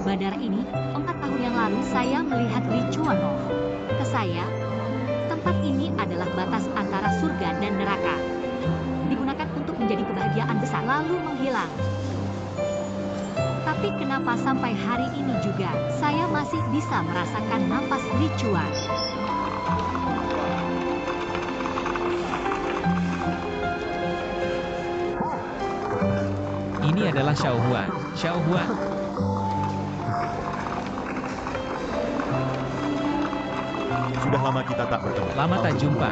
bandara ini, 4 tahun yang lalu saya melihat Li Chuanov. Ke saya, tempat ini adalah batas antara surga dan neraka. Digunakan untuk menjadi kebahagiaan besar, lalu menghilang. Tapi kenapa sampai hari ini juga, saya masih bisa merasakan napas Li Chuan? Ini adalah Xiao Huan. Xiao Huan. Sudah lama kita tak bertemu. Lama tak jumpa.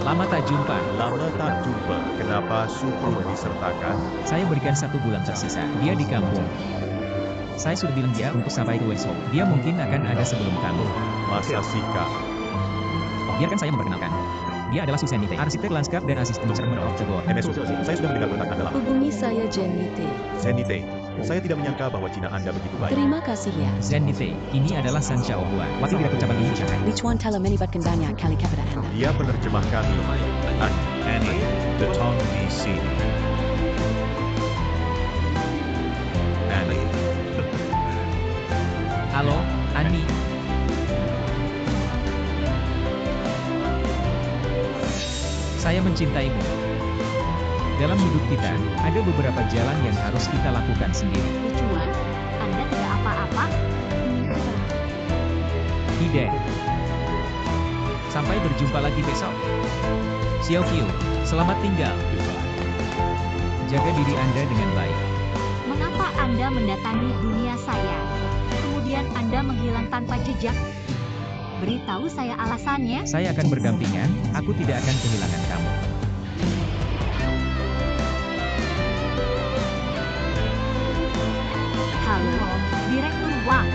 Lama tak jumpa. Lama tak jumpa. Kenapa Supru disertakan? Saya berikan 1 bulan tersisa. Dia di kampung. Saya sudah bilang dia untuk sampai ke West Home. Dia mungkin akan ada sebelum kamu. Masa sikap. Biarkan saya memperkenalkan. Dia adalah Susan Nite, arsitek lanskap dan asisten chairman of the board. MSU, saya sudah mendengar tentang Anda lama. Hubungi saya Jenite. Zenite, saya tidak menyangka bahwa Cina Anda begitu baik. Terima kasih ya. Zen Nite, ini adalah San Xiao Huan, wakil direktur cabang Indonesia. Li Chuan telah melibatkan banyak kali kepada Anda. Dia penerjemah kami. Annie, the Tong DC. Annie. Halo, Annie. Saya mencintaimu. Dalam hidup kita, ada beberapa jalan yang harus kita lakukan sendiri. Li Chuan, Anda tidak apa-apa? Tidak. Sampai berjumpa lagi besok. Xiao Qiu, selamat tinggal. Jaga diri Anda dengan baik. Mengapa Anda mendatangi dunia saya? Kemudian Anda menghilang tanpa jejak? Beritahu saya alasannya. Saya akan berdampingan, aku tidak akan kehilangan kamu. Halo, Direktur Wang.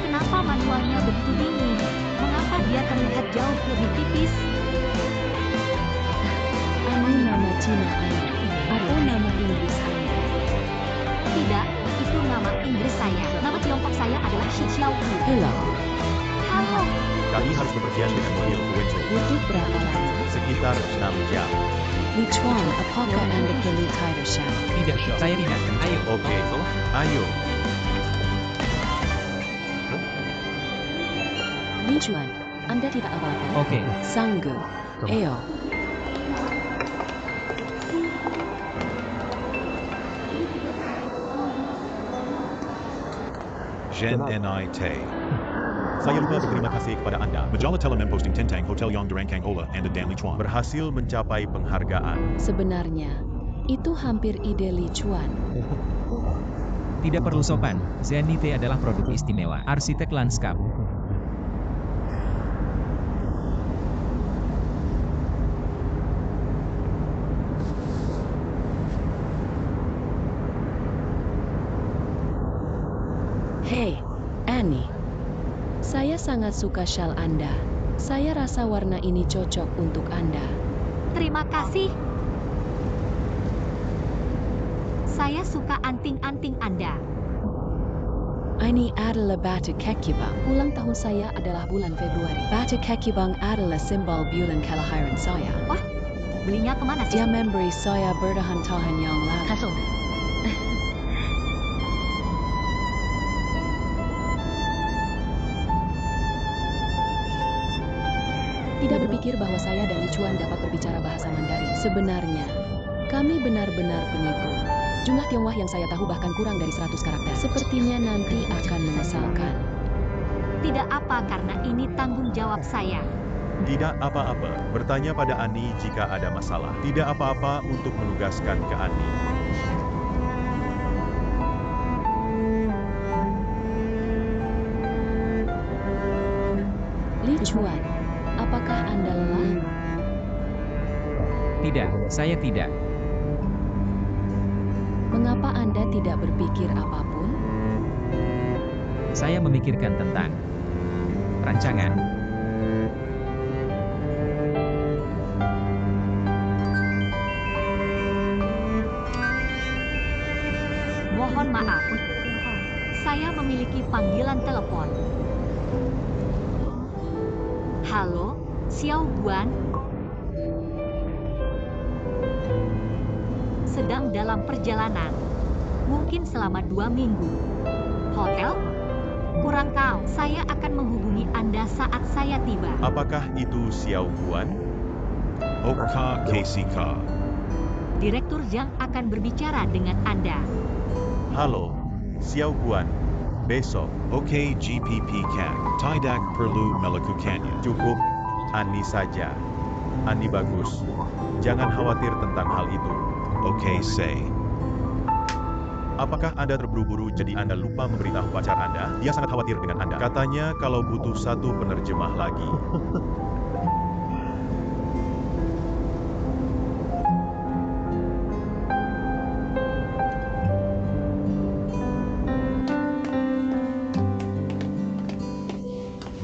Kenapa manualnya begitu dingin? Mengapa dia terlihat jauh lebih tipis? Ini nama Cina Anda atau nama Inggris Anda? Tidak, itu nama Inggris saya. Nama Tiongkok saya adalah Xi Xiaoyu. Hello. Halo, Kami harus bepergian dengan mobil ke Wenzhou. Butuh berapa lama? Sekitar 6 jam. Li Chuan, apakah Anda perlu tighter shaft? Tidak, saya tidak. Ayo. Oke, ayo. Li Chuan, Anda tidak apa-apa. Oke. Sanggup. Ayo. Zhen Nite. Saya lupa berterima kasih kepada Anda. Majala Telemem posting Tentang Hotel Yong Durangkang Ola and Dan Li Chuan. Berhasil mencapai penghargaan. Sebenarnya, itu hampir ide Li Chuan. Tidak perlu sopan, Zen Nite adalah produk istimewa, arsitek lanskap. Hei, Annie. Saya sangat suka shawl Anda. Saya rasa warna ini cocok untuk Anda. terima kasih. Saya suka anting-anting Anda. Ini adalah batu kekibang. Ulang tahun saya adalah bulan Februari. Batu kekibang adalah simbol bulan kelahiran saya. Wah, belinya kemana sih? Dia memberi saya bertahan-tahan yang lalu. Kasung. Tidak berpikir bahwa saya dan Li Chuan dapat berbicara bahasa Mandarin. Sebenarnya, kami benar-benar penipu. Jumlah Tionghoa yang saya tahu bahkan kurang dari 100 karakter. Sepertinya nanti akan menyesalkan. Tidak apa karena ini tanggung jawab saya. Tidak apa-apa. Bertanya pada Ani jika ada masalah. Tidak apa-apa untuk menugaskan ke Ani. Li Chuan, apakah Anda lelah? Tidak, saya tidak. Mengapa Anda tidak berpikir apapun? Saya memikirkan tentang rancangan. Mohon maaf. Saya memiliki panggilan telepon. Halo, Xiao Guan. sedang dalam perjalanan. Mungkin selama 2 minggu. Hotel? Kurang tahu. Saya akan menghubungi Anda saat saya tiba. Apakah itu Xiao Guan? Oka Casey Ka. Direktur Zhang akan berbicara dengan Anda. Halo, Xiao Guan. Besok. Okay GPP Cat. Tidak perlu melakukannya. Cukup, Ani saja. Ani bagus. Jangan khawatir tentang hal itu. Okay say. Apakah Anda terburu-buru jadi Anda lupa memberitahu pacar Anda? Dia sangat khawatir dengan Anda. Katanya kalau butuh 1 penerjemah lagi.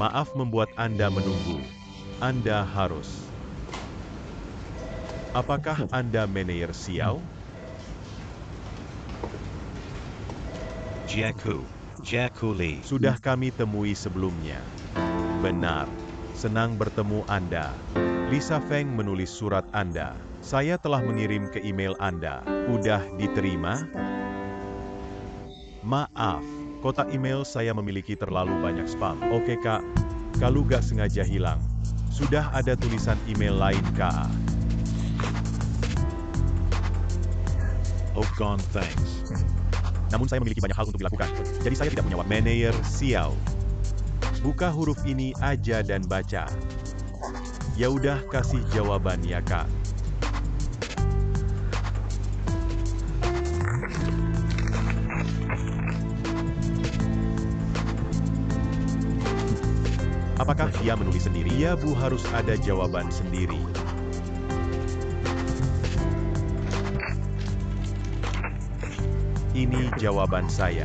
Maaf membuat Anda menunggu. Anda harus. Apakah Anda manajer Xiao? Jaku Lee. Sudah kami temui sebelumnya. Benar. Senang bertemu Anda. Lisa Feng menulis surat Anda. Saya telah mengirim ke email Anda. Udah diterima? Maaf, kotak email saya memiliki terlalu banyak spam. Oke Kak, kalau gak sengaja hilang. Sudah ada tulisan email lain Kak. Oh gone thanks. Namun saya memiliki banyak hal untuk dilakukan, jadi saya tidak punya waktu. Manajer Xiao. Buka huruf ini aja dan baca. Ya udah kasih jawaban ya Kak. Apakah dia menulis sendiri? Ya Bu, harus ada jawaban sendiri. Ini jawaban saya.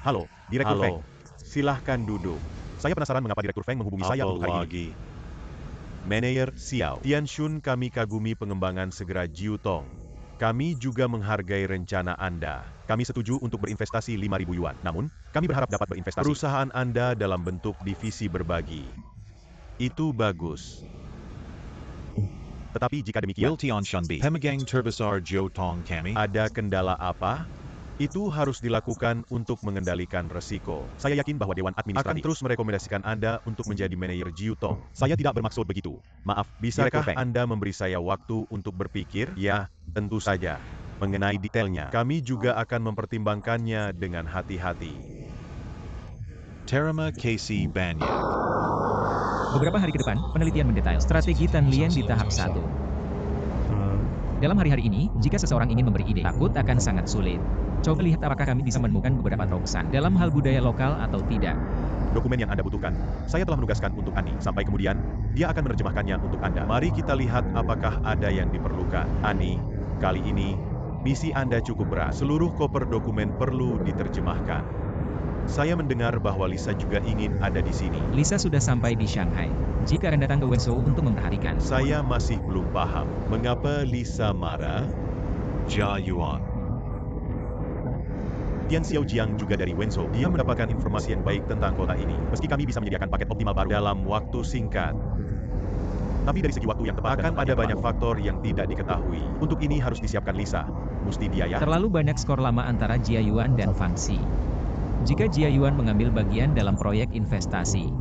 Halo, Direktur Feng. Silahkan duduk. Saya penasaran mengapa Direktur Feng menghubungi saya untuk hari ini. Manajer Xiao. Tianxun, kami kagumi pengembangan segera Jiu Tong. Kami juga menghargai rencana Anda. Kami setuju untuk berinvestasi 5.000 yuan. Namun, kami berharap dapat berinvestasi. Perusahaan Anda dalam bentuk divisi berbagi. Itu bagus. Tetapi jika demikian, Pemegang terbesar Jiu Tong kami. ada kendala apa? Itu harus dilakukan untuk mengendalikan resiko. Saya yakin bahwa Dewan Administratif akan terus merekomendasikan Anda untuk menjadi manajer Jiu Tong. Saya tidak bermaksud begitu. Maaf, bisakah Anda memberi saya waktu untuk berpikir? Ya, tentu saja. Mengenai detailnya, kami juga akan mempertimbangkannya dengan hati-hati. Terima kasih banyak. Beberapa hari ke depan, penelitian mendetail strategi Tan Lian di tahap 1. Dalam hari-hari ini, jika seseorang ingin memberi ide, takut akan sangat sulit. Coba lihat apakah kami bisa menemukan beberapa terobosan dalam hal budaya lokal atau tidak. Dokumen yang Anda butuhkan, saya telah menugaskan untuk Ani. Sampai kemudian, dia akan menerjemahkannya untuk Anda. Mari kita lihat apakah ada yang diperlukan. Ani, kali ini, misi Anda cukup berat. Seluruh koper dokumen perlu diterjemahkan. Saya mendengar bahwa Lisa juga ingin ada di sini. Lisa sudah sampai di Shanghai. Jika akan datang ke Wenzhou untuk memperhatikan. Saya masih belum paham. Mengapa Lisa marah? Jia Yuan. Tian Xiaojiang juga dari Wenzhou. Dia mendapatkan informasi yang baik tentang kota ini. Meski kami bisa menyediakan paket optimal baru dalam waktu singkat. Tapi dari segi waktu yang tepat, akan ada banyak faktor yang tidak diketahui. Untuk ini harus disiapkan Lisa. Mesti biaya. Terlalu banyak skor lama antara Jia Yuan dan Fang Xi. Jika Jia Yuan mengambil bagian dalam proyek investasi,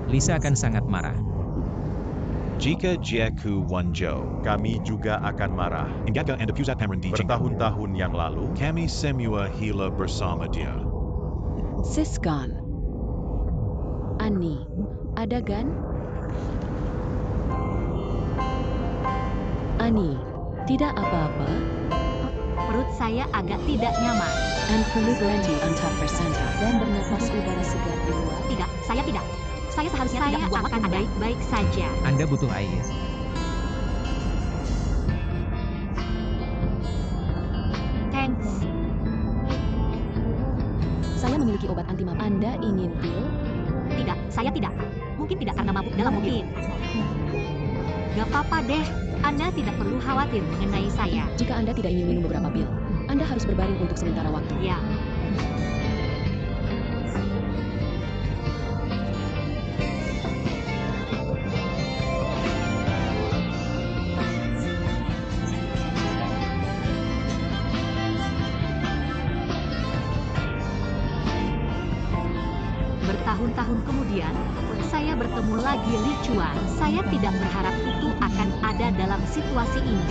Lisa akan sangat marah. Jika Jiaku Wanzhou. Kami juga akan marah. Ingaga and Pusat Pameran di Jingkou. Bertahun-tahun yang lalu, Kami semua hila bersama dia. Siskan. Ani, ada gan? Ani, tidak apa-apa. Perut saya agak tidak nyaman. And perlu berhenti untuk bersanta dan bernapas udara segar di luar. Tidak, saya tidak. Saya seharusnya tidak membuang makan baik-baik saja. Anda butuh air. Thanks. Saya memiliki obat anti mabuk. Anda ingin pil? Tidak, saya tidak. Mungkin tidak karena mabuk dalam mobil. Gak apa-apa deh, Anda tidak perlu khawatir mengenai saya. Jika Anda tidak ingin minum beberapa pil, Anda harus berbaring untuk sementara waktu. Ya, bertahun-tahun kemudian, saya bertemu lagi Li Chuan. Saya tidak berharap itu akan ada dalam situasi ini.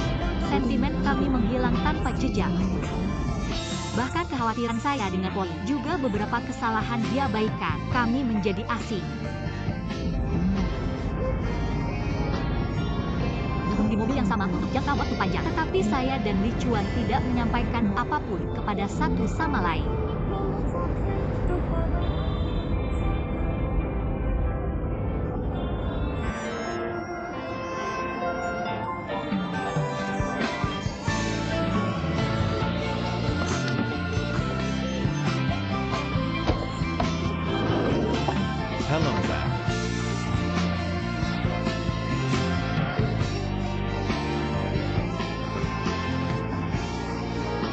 Sentimen kami menghilang tanpa jejak. Bahkan kekhawatiran saya dengan Poi, juga beberapa kesalahan dia baikan. Kami menjadi asing. Duduk di mobil yang sama untuk jangka waktu panjang. Tetapi saya dan Li Chuan tidak menyampaikan apapun kepada satu sama lain. Hello there.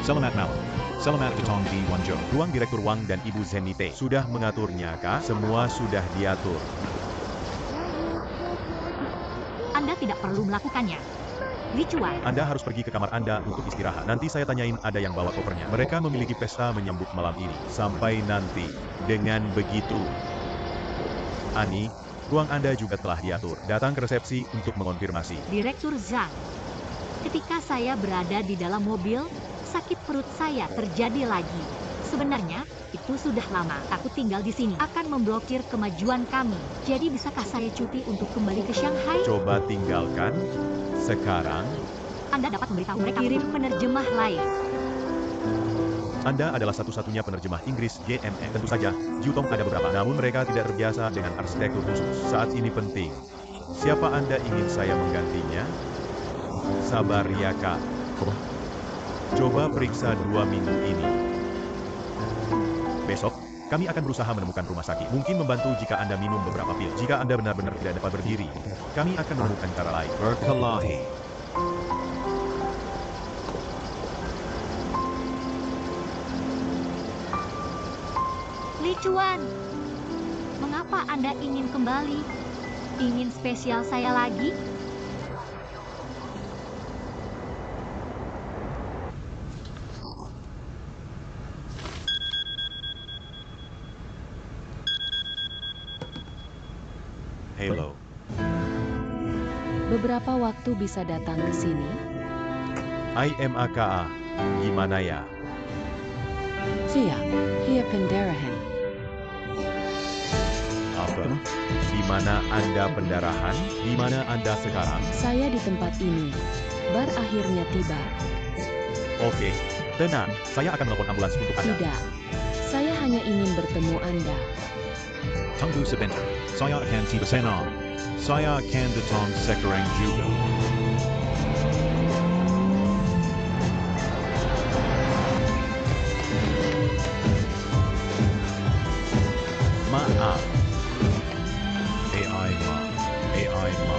Selamat malam. Selamat datang di Wanzhou. Ruang Direktur Wang dan Ibu Zenite sudah mengaturnya, Kak? Semua sudah diatur. Anda tidak perlu melakukannya. Li Chuan, Anda harus pergi ke kamar Anda untuk istirahat. Nanti saya tanyain ada yang bawa kopernya. Mereka memiliki pesta menyambut malam ini. Sampai nanti. Dengan begitu, Ani, ruang Anda juga telah diatur. Datang ke resepsi untuk mengonfirmasi. Direktur Zhang. Ketika saya berada di dalam mobil, sakit perut saya terjadi lagi. Sebenarnya, itu sudah lama. Aku tinggal di sini akan memblokir kemajuan kami. Jadi bisakah saya cuti untuk kembali ke Shanghai? Coba tinggalkan. Sekarang, Anda dapat memberitahu mereka kirim penerjemah lain. Anda adalah satu-satunya penerjemah Inggris JME. Tentu saja, Jiutong ada beberapa, namun mereka tidak terbiasa dengan arsitektur khusus. Saat ini penting. Siapa Anda ingin saya menggantinya? Sabar ya, Kak. Coba periksa 2 minggu ini. Besok, kami akan berusaha menemukan rumah sakit. Mungkin membantu jika Anda minum beberapa pil. Jika Anda benar-benar tidak dapat berdiri, kami akan menemukan cara lain. Berkelahi. Li Chuan, mengapa Anda ingin kembali? Ingin spesial saya lagi? Halo. Beberapa waktu bisa datang ke sini? IMAKA, gimana ya? Via, Via Pendarahan. Apa? Di mana Anda pendarahan? Di mana Anda sekarang? Saya di tempat ini. Bar akhirnya tiba. Oke, tenang. Saya akan melapor ambulans untuk Anda. Tidak. Saya hanya ingin bertemu Anda. Tunggu sebentar. Saya akan tiba senang. Saya akan datang sekarang juga. Maaf. AI Ma. AI Ma.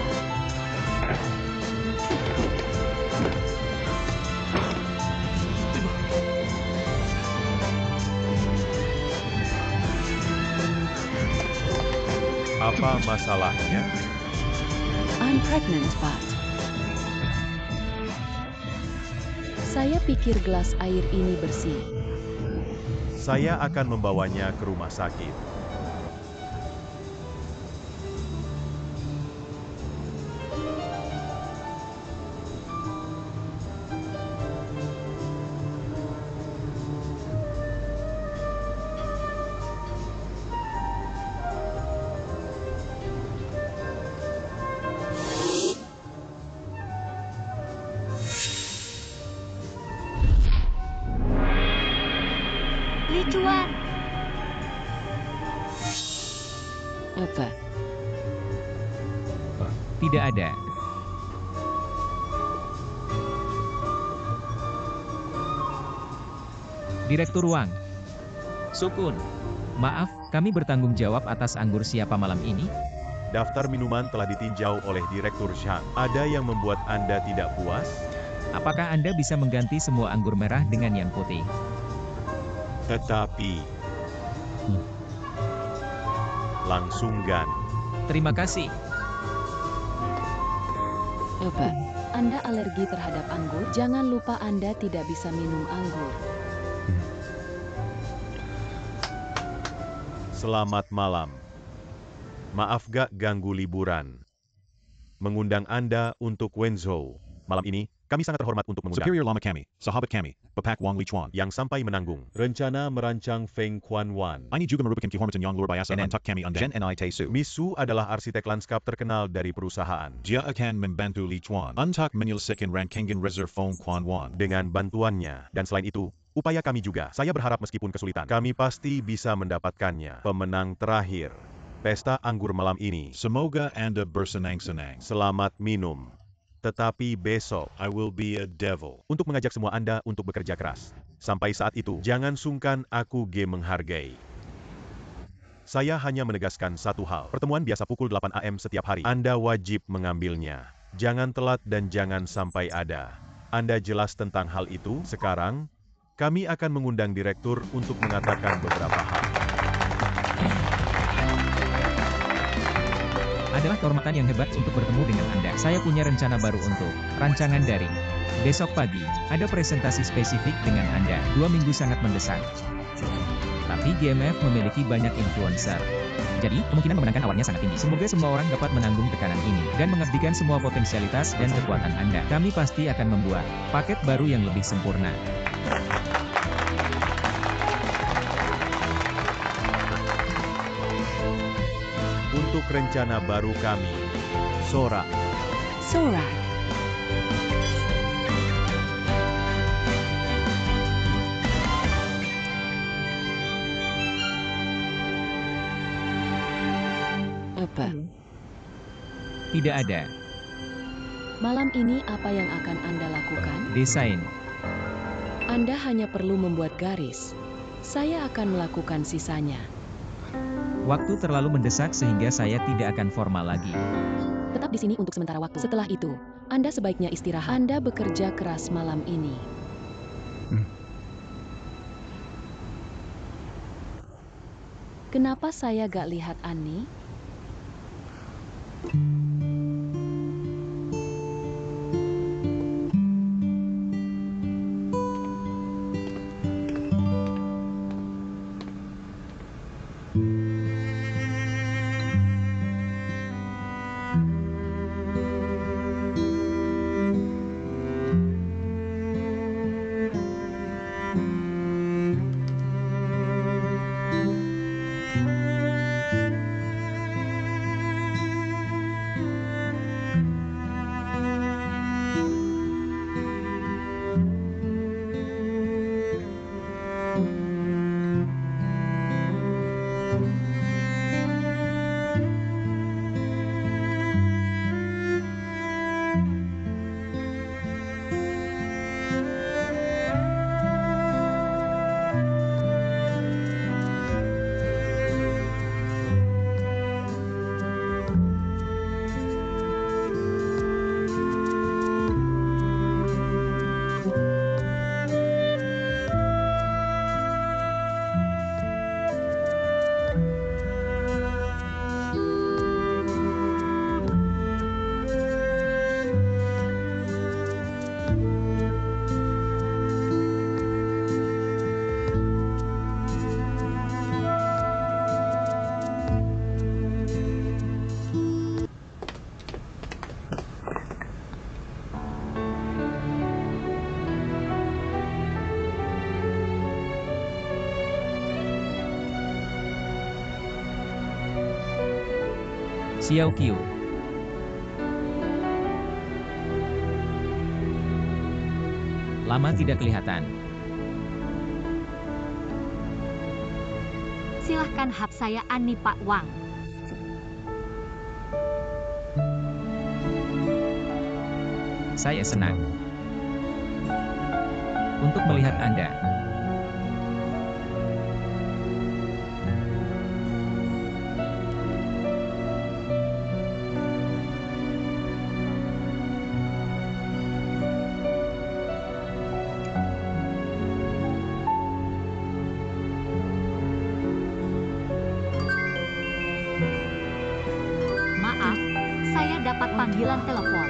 Apa masalahnya? I'm pregnant, but... Saya pikir gelas air ini bersih. Saya akan membawanya ke rumah sakit. Li Chuan, Apa? Tidak ada. Direktur Wang. Sukun. Maaf, kami bertanggung jawab atas anggur siapa malam ini? Daftar minuman telah ditinjau oleh Direktur Shang. Ada yang membuat Anda tidak puas? Apakah Anda bisa mengganti semua anggur merah dengan yang putih? Tetapi... langsung gan. Terima kasih. Apa? Anda alergi terhadap anggur? Jangan lupa Anda tidak bisa minum anggur. Selamat malam. Maaf gak ganggu liburan. Mengundang Anda untuk Wenzhou. Malam ini, kami sangat terhormat untuk mengundang Superior Lama Kami, Sahabat Kami, Bapak Wang Lichuan. yang sampai menanggung rencana merancang Feng Quanwan. Ini juga merupakan kehormatan yang luar biasa untuk kami undang. Misu adalah arsitek lanskap terkenal dari perusahaan. Dia akan membantu Lichuan untuk menyelesaikan rancangan reserve Feng Quanwan. Dengan bantuannya, dan selain itu, upaya kami juga. Saya berharap meskipun kesulitan, kami pasti bisa mendapatkannya. Pemenang terakhir. Pesta anggur malam ini. Semoga Anda bersenang-senang. Selamat minum. Tetapi besok, I will be a devil. untuk mengajak semua Anda untuk bekerja keras. Sampai saat itu, jangan sungkan aku menghargai. Saya hanya menegaskan satu hal. Pertemuan biasa pukul 8 AM setiap hari. Anda wajib mengambilnya. Jangan telat dan jangan sampai ada. Anda jelas tentang hal itu? Sekarang, kami akan mengundang direktur untuk mengatakan beberapa hal. Adalah kehormatan yang hebat untuk bertemu dengan Anda. Saya punya rencana baru untuk rancangan daring. Besok pagi, ada presentasi spesifik dengan Anda. 2 minggu sangat mendesak. Tapi GMF memiliki banyak influencer. Jadi, kemungkinan memenangkan awalnya sangat tinggi. Semoga semua orang dapat menanggung tekanan ini dan mengabdikan semua potensialitas dan kekuatan Anda. Kami pasti akan membuat paket baru yang lebih sempurna. Untuk rencana baru kami, Sora. Sora. Apa? Tidak ada. Malam ini apa yang akan Anda lakukan? Desain. Anda hanya perlu membuat garis. Saya akan melakukan sisanya. Waktu terlalu mendesak sehingga saya tidak akan formal lagi. Tetap di sini untuk sementara waktu. Setelah itu, Anda sebaiknya istirahat. Anda bekerja keras malam ini. Kenapa saya gak lihat Ani? Xiao Qiu. Lama tidak kelihatan. Silahkan hap saya Ani Pak Wang. Saya senang untuk melihat Anda. panggilan telepon.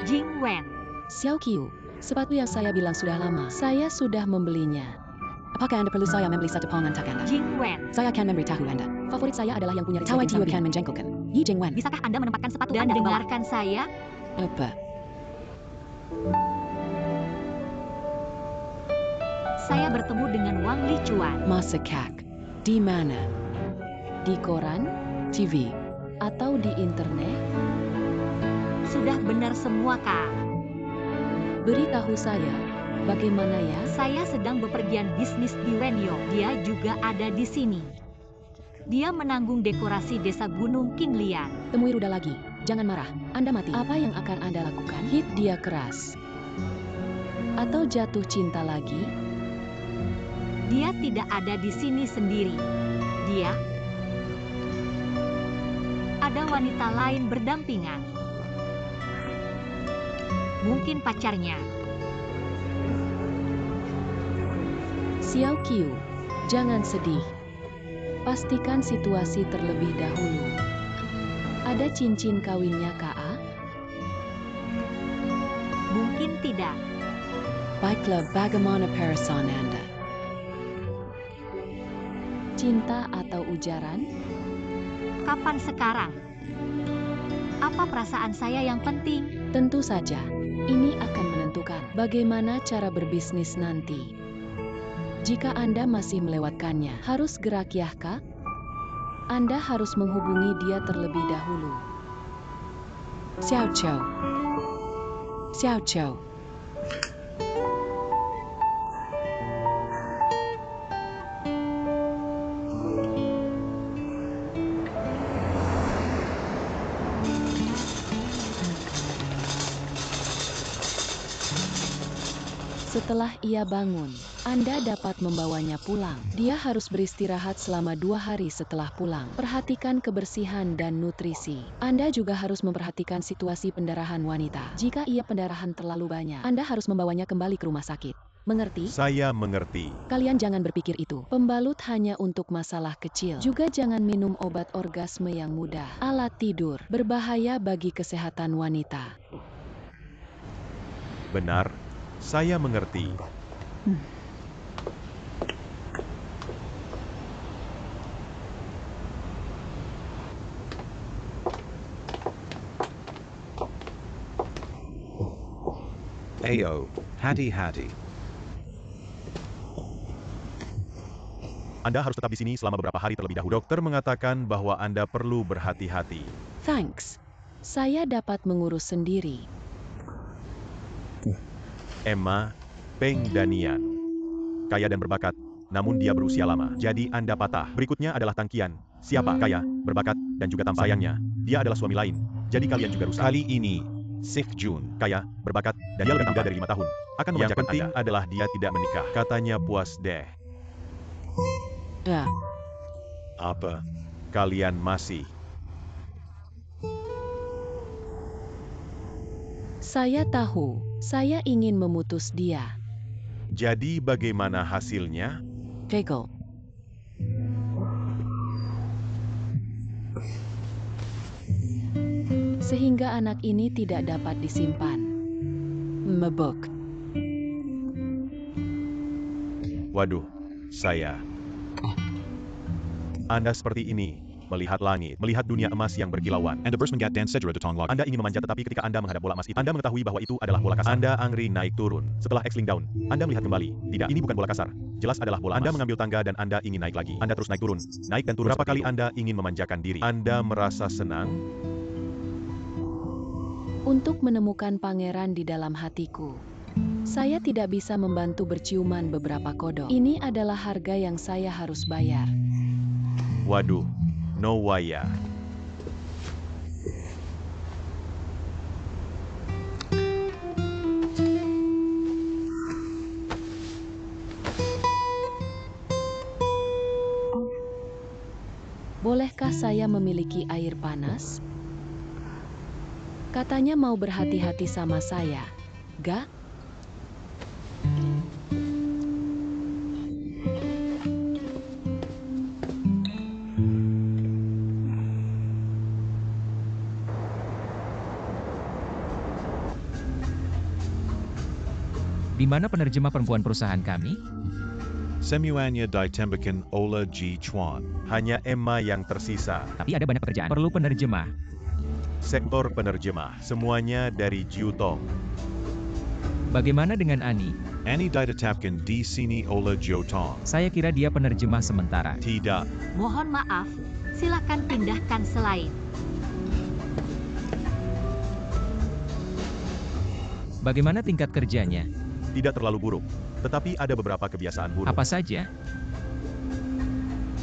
Jing Wen. Xiao Qiu, sepatu yang saya bilang sudah lama. Saya sudah membelinya. Apakah Anda perlu saya membeli satu pong untuk Anda? Jing Wen. Saya akan memberitahu Anda. Favorit saya adalah yang punya resleting samping menjengkelkan. Yi Jing Wen. Bisakah Anda menempatkan sepatu dan dengarkan saya? Apa? Saya bertemu dengan Wang Lichuan. Masakak. Di mana? Di koran, TV, atau di internet? Sudah benar semua, Kak. Beritahu saya, bagaimana ya? Saya sedang bepergian bisnis di Wenyo. Dia juga ada di sini. Dia menanggung dekorasi desa Gunung Qinglian. Temui Ruda lagi. Jangan marah. Anda mati. Apa yang akan Anda lakukan? Hit dia keras. Atau jatuh cinta lagi? Dia tidak ada di sini sendiri. Dia ada wanita lain berdampingan. Mungkin pacarnya. Xiao Qiu, jangan sedih. Pastikan situasi terlebih dahulu. Ada cincin kawinnya Ka? Mungkin tidak. Baiklah, bagaimana perasaan Anda? Cinta atau ujaran? Kapan sekarang? Apa perasaan saya yang penting? Tentu saja, ini akan menentukan bagaimana cara berbisnis nanti. Jika Anda masih melewatkannya, harus gerak ya, Kak? Anda harus menghubungi dia terlebih dahulu. Xiao Qiu. Xiao Qiu. Setelah ia bangun, Anda dapat membawanya pulang. Dia harus beristirahat selama 2 hari setelah pulang. Perhatikan kebersihan dan nutrisi. Anda juga harus memperhatikan situasi pendarahan wanita. Jika ia pendarahan terlalu banyak, Anda harus membawanya kembali ke rumah sakit. Mengerti? Saya mengerti. Kalian jangan berpikir itu. Pembalut hanya untuk masalah kecil. Juga jangan minum obat orgasme yang mudah. Alat tidur berbahaya bagi kesehatan wanita. Benar, saya mengerti. Ayo, hati-hati. Anda harus tetap di sini selama beberapa hari terlebih dahulu. Dokter mengatakan bahwa Anda perlu berhati-hati. Thanks. Saya dapat mengurus sendiri. Emma Peng Danian. Kaya dan berbakat, namun dia berusia lama. Jadi Anda patah. Berikutnya adalah Tangqian. Siapa? Kaya, berbakat, dan juga tampan. Sayangnya, dia adalah suami lain. Jadi kalian juga rusak. Kali ini, Sif Jun. Kaya, berbakat, dan dia lebih muda dari 5 tahun. Akan yang penting adalah dia tidak menikah. Katanya puas deh. Ya. Apa? Kalian masih. Saya tahu, saya ingin memutus dia. Jadi bagaimana hasilnya? Gagal. Sehingga anak ini tidak dapat disimpan. Mebok. Waduh, saya. Anda seperti ini, melihat langit, melihat dunia emas yang berkilauan. And the Bursman gat dan Sedra Tong Log. Anda ingin memanjat tetapi ketika Anda menghadap bola emas itu, Anda mengetahui bahwa itu adalah bola kasar. Anda angry naik turun. Setelah X-Ling down, Anda melihat kembali. Tidak, ini bukan bola kasar. Jelas adalah bola emas. Anda mengambil tangga dan Anda ingin naik lagi. Anda terus naik turun. Naik dan turun. Berapa kali Anda ingin memanjakan diri? Anda merasa senang? Untuk menemukan pangeran di dalam hatiku. Saya tidak bisa membantu berciuman beberapa kodok. Ini adalah harga yang saya harus bayar. Waduh, no way ya. apakah saya memiliki air panas? Katanya mau berhati-hati sama saya, Ga? Di mana penerjemah perempuan perusahaan kami? Semuanya ditembakan oleh Ji Chuan. Hanya Emma yang tersisa. Tapi ada banyak pekerjaan. Perlu penerjemah. Sektor penerjemah, semuanya dari Jiu Tong. Bagaimana dengan Ani? Annie ditetapkan di sini oleh Jiu Tong. Saya kira dia penerjemah sementara. Tidak. Mohon maaf, silakan pindahkan selain. Bagaimana tingkat kerjanya? Tidak terlalu buruk, tetapi ada beberapa kebiasaan buruk. Apa saja?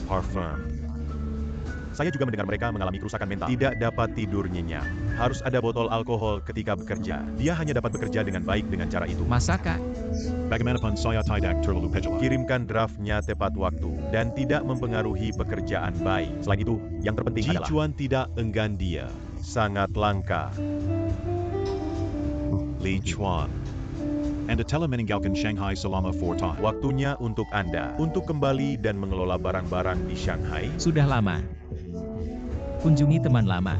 Parfum. Saya juga mendengar mereka mengalami kerusakan mental. Tidak dapat tidur nyenyak. Harus ada botol alkohol ketika bekerja. Dia hanya dapat bekerja dengan baik dengan cara itu. Masakah? Bagaimanapun saya tidak terlalu pejuang. Kirimkan draftnya tepat waktu dan tidak mempengaruhi pekerjaan baik. Selain itu, yang terpenting Ji adalah Chuan tidak enggan dia. sangat langka. Li Chuan. Anda telah meninggalkan Shanghai selama 4 tahun. Waktunya untuk Anda untuk kembali dan mengelola barang-barang di Shanghai. Sudah lama. Kunjungi teman lama.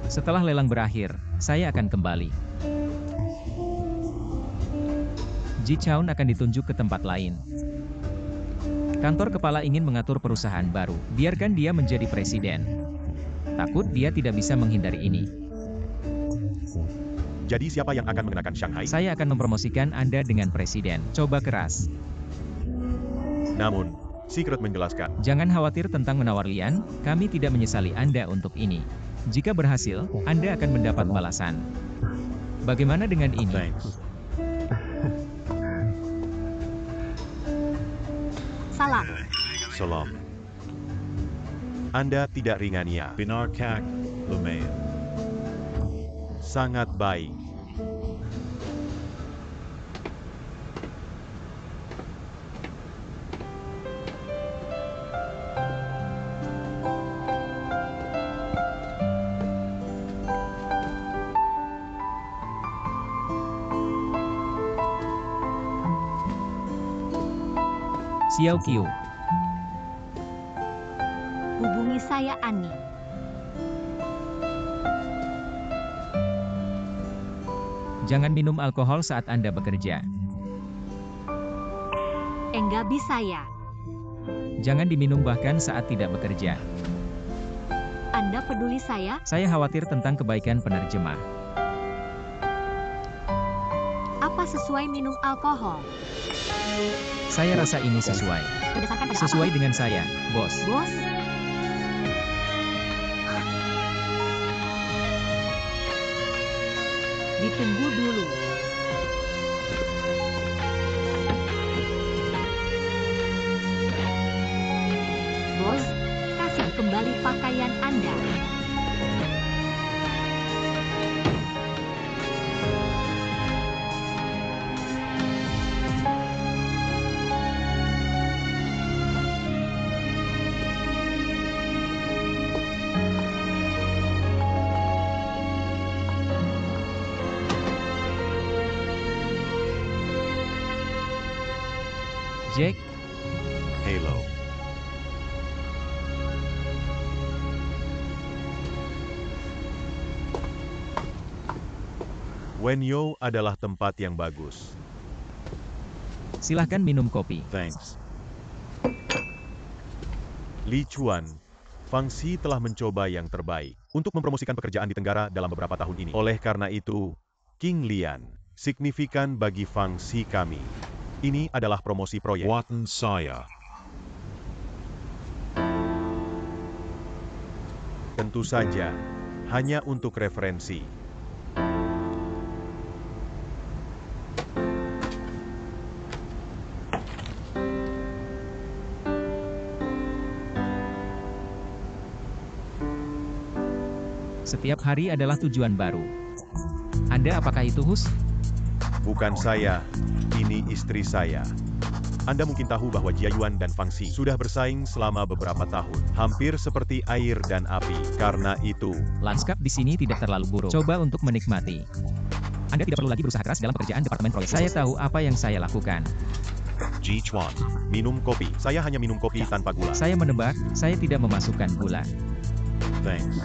Setelah lelang berakhir, saya akan kembali. Ji Chuan akan ditunjuk ke tempat lain. Kantor kepala ingin mengatur perusahaan baru. Biarkan dia menjadi presiden. Takut dia tidak bisa menghindari ini. Jadi siapa yang akan mengenakan Shanghai? Saya akan mempromosikan Anda dengan presiden. Coba keras. Namun, Secret menjelaskan, Jangan khawatir tentang menawar lian, kami tidak menyesali Anda untuk ini. Jika berhasil, Anda akan mendapat balasan. Bagaimana dengan ini? thanks. Salam. Salam. Anda tidak ringania. Binar kak lumayan. Sangat baik. Xiao Qiu. Hubungi saya Ani. Jangan minum alkohol saat Anda bekerja. Enggabi saya. Jangan diminum bahkan saat tidak bekerja. Anda peduli saya? Saya khawatir tentang kebaikan penerjemah. Apa sesuai minum alkohol? Saya rasa ini sesuai. Berdasarkan pada Sesuai apa? dengan saya, bos. Bos? Ditunggu dulu. Bos, kasih kembali pakaian Anda. Jack, Halo. Wenyo adalah tempat yang bagus. silahkan minum kopi. Thanks. Li Chuan, Fang Xi telah mencoba yang terbaik untuk mempromosikan pekerjaan di Tenggara dalam beberapa tahun ini. Oleh karena itu, King Lian, signifikan bagi Fang Xi kami. Ini adalah promosi proyek. Watan saya. Tentu saja, hanya untuk referensi. Setiap hari adalah tujuan baru. Anda apakah itu, Hus? Bukan saya, ini istri saya. Anda mungkin tahu bahwa Jiayuan dan Fangxi sudah bersaing selama beberapa tahun, hampir seperti air dan api. Karena itu, Lanskap di sini tidak terlalu buruk. Coba untuk menikmati. Anda tidak perlu lagi berusaha keras dalam pekerjaan departemen proyek. Saya tahu apa yang saya lakukan. Ji Chuan. minum kopi. Saya hanya minum kopi tanpa gula. Saya menebak, saya tidak memasukkan gula. Thanks.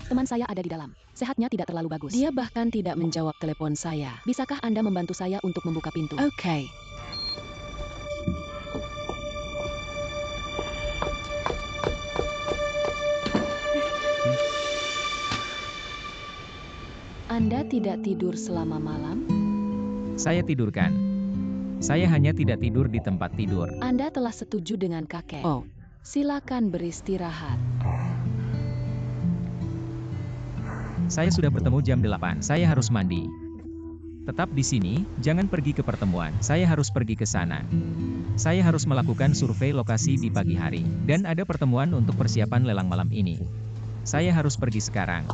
Teman saya ada di dalam. Sehatnya tidak terlalu bagus. Dia bahkan tidak menjawab telepon saya. Bisakah Anda membantu saya untuk membuka pintu? Oke. Anda tidak tidur selama malam? Saya tidurkan. Saya hanya tidak tidur di tempat tidur. Anda telah setuju dengan kakek. Oh, silakan beristirahat. Saya sudah bertemu jam 8. Saya harus mandi. Tetap di sini, jangan pergi ke pertemuan. Saya harus pergi ke sana. Saya harus melakukan survei lokasi di pagi hari. Dan ada pertemuan untuk persiapan lelang malam ini. Saya harus pergi sekarang.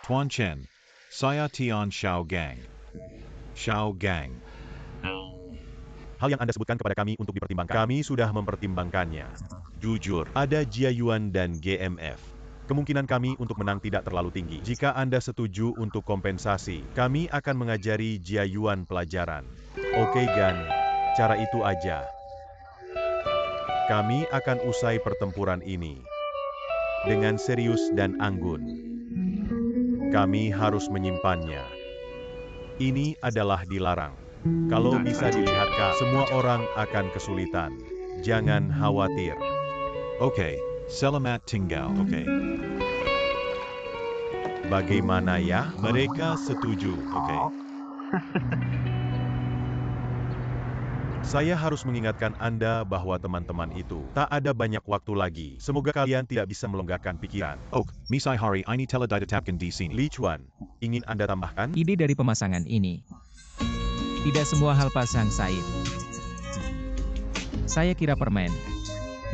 Tuan Chen. Saya Tian Xiao Gang. Xiao Gang. Hal yang Anda sebutkan kepada kami untuk dipertimbangkan. Kami sudah mempertimbangkannya. Jujur, ada Jiayuan dan GMF. Kemungkinan kami untuk menang tidak terlalu tinggi. Jika Anda setuju untuk kompensasi, kami akan mengajari Jiayuan pelajaran. Oke Gan, cara itu aja. Kami akan usai pertempuran ini dengan serius dan anggun. Kami harus menyimpannya. Ini adalah dilarang. Kalau bisa dilihat Kak, semua orang akan kesulitan. Jangan khawatir. Okay. Selamat tinggal. Okay. Bagaimana ya? Mereka setuju. Okay. Saya harus mengingatkan Anda bahwa teman-teman itu tak ada banyak waktu lagi. Semoga kalian tidak bisa melonggarkan pikiran. Oh, Misai Hari ini telah ditetapkan di sini. Li Chuan, ingin Anda tambahkan? Ide dari pemasangan ini. Tidak semua hal pasang Said. Saya kira permen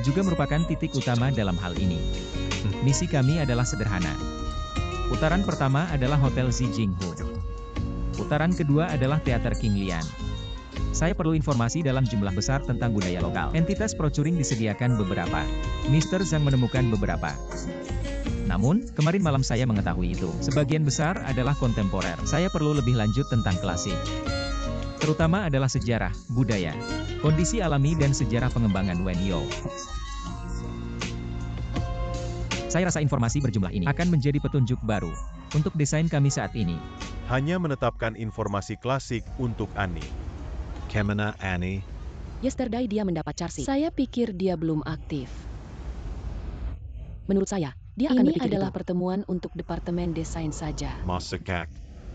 juga merupakan titik utama dalam hal ini. Misi kami adalah sederhana. Putaran pertama adalah Hotel Xi Jinghu. Putaran kedua adalah Teater King Lian. Saya perlu informasi dalam jumlah besar tentang budaya lokal. Entitas procuring disediakan beberapa. Mr. Zhang menemukan beberapa. Namun, kemarin malam saya mengetahui itu. Sebagian besar adalah kontemporer. Saya perlu lebih lanjut tentang klasik. Terutama adalah sejarah, budaya, kondisi alami dan sejarah pengembangan Wenyo. Saya rasa informasi berjumlah ini akan menjadi petunjuk baru untuk desain kami saat ini. Hanya menetapkan informasi klasik untuk Annie. Kemana Annie? Yesterday dia mendapat charsi. Saya pikir dia belum aktif. Menurut saya, dia akan berpikir adalah pertemuan untuk departemen desain saja. Masakak.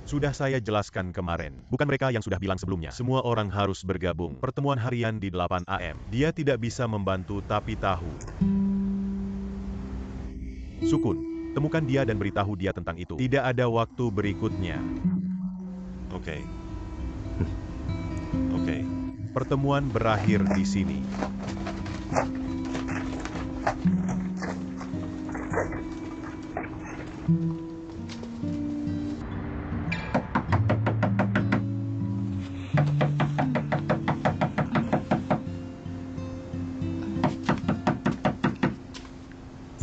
Sudah saya jelaskan kemarin. Bukan mereka yang sudah bilang sebelumnya. Semua orang harus bergabung. Pertemuan harian di 8 AM. Dia tidak bisa membantu tapi tahu. Sukun, temukan dia dan beritahu dia tentang itu. Tidak ada waktu berikutnya. Okay. Okay. Pertemuan berakhir di sini.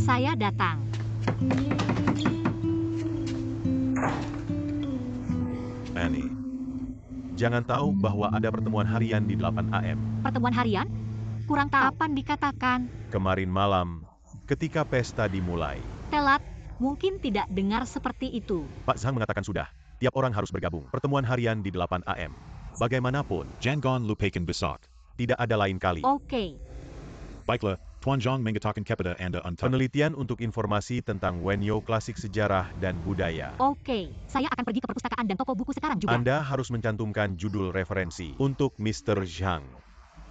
Saya datang. Annie, jangan tahu bahwa ada pertemuan harian di 8 AM. Pertemuan harian? Kurang tahu. Kapan dikatakan? Kemarin malam, ketika pesta dimulai. Telat, mungkin tidak dengar seperti itu. Pak Zhang mengatakan sudah. Tiap orang harus bergabung. Pertemuan harian di 8 AM. Bagaimanapun, Jangan lupakan besok. tidak ada lain kali. Oke. Baiklah, Tuanjong Mengatakan Kepada Anda Untuck. Penelitian untuk informasi tentang Wenyo klasik sejarah dan budaya. Oke, saya akan pergi ke perpustakaan dan toko buku sekarang juga. Anda harus mencantumkan judul referensi untuk Mr. Zhang.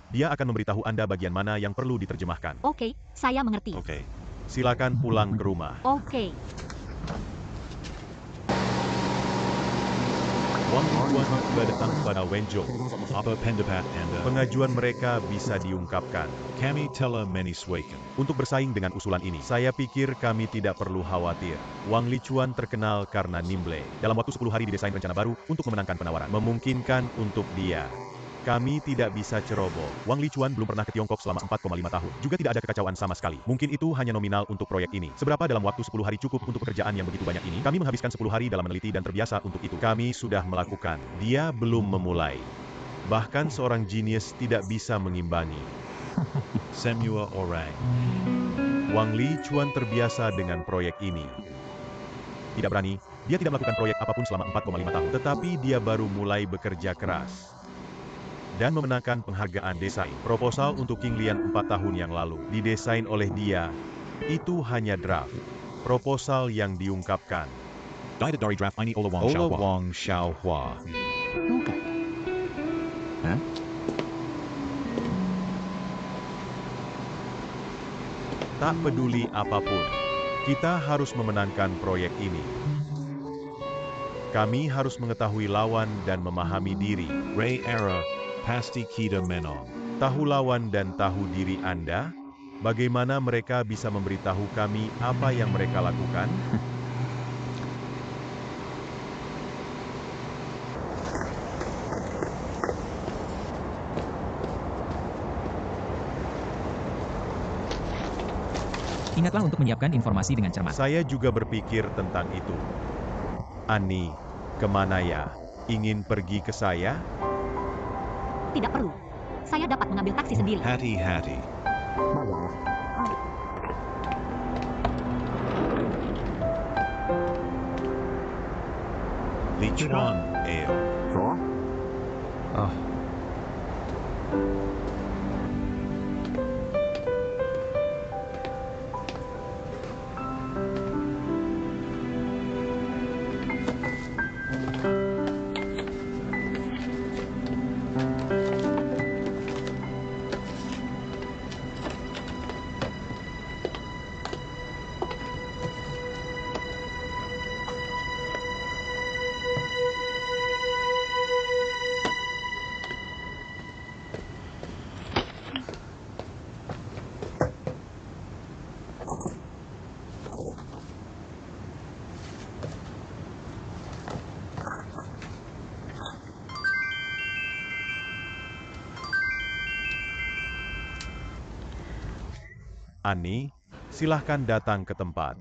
Dia akan memberitahu Anda bagian mana yang perlu diterjemahkan. Oke, saya mengerti. Oke. Silakan pulang ke rumah. Oke. Wang Lichuan sudah datang pada Wenjo. Apa pendapat Anda? Pengajuan mereka bisa diungkapkan. Kami telah menyesuaikan. Untuk bersaing dengan usulan ini, saya pikir kami tidak perlu khawatir. Wang Lichuan terkenal karena nimble. Dalam waktu 10 hari didesain rencana baru untuk memenangkan penawaran. Memungkinkan untuk dia. Kami tidak bisa ceroboh. Wang Lichuan belum pernah ke Tiongkok selama 4,5 tahun. Juga tidak ada kekacauan sama sekali. Mungkin itu hanya nominal untuk proyek ini. Seberapa dalam waktu 10 hari cukup untuk pekerjaan yang begitu banyak ini? Kami menghabiskan 10 hari dalam meneliti dan terbiasa untuk itu. Kami sudah melakukan. Dia belum memulai. Bahkan seorang jenius tidak bisa mengimbangi. Semua orang. Wang Lichuan terbiasa dengan proyek ini. Tidak berani, dia tidak melakukan proyek apapun selama 4,5 tahun. Tetapi dia baru mulai bekerja keras. Dan memenangkan penghargaan desain. Proposal untuk King Lian 4 tahun yang lalu didesain oleh dia. Itu hanya draft. Proposal yang diungkapkan. Guided dari draft ini Ola Wang Xiaohua. Tak peduli apapun, kita harus memenangkan proyek ini. Kami harus mengetahui lawan dan memahami diri. Ray Era. Pasti kita menang. Tahu lawan dan tahu diri Anda? Bagaimana mereka bisa memberitahu kami apa yang mereka lakukan? Ingatlah untuk menyiapkan informasi dengan cermat. Saya juga berpikir tentang itu. Ani, kemana ya? Ingin pergi ke saya? Tidak perlu. Saya dapat mengambil taksi sendiri. Hati-hati. Lichuan Ale. Ani, silahkan datang ke tempat.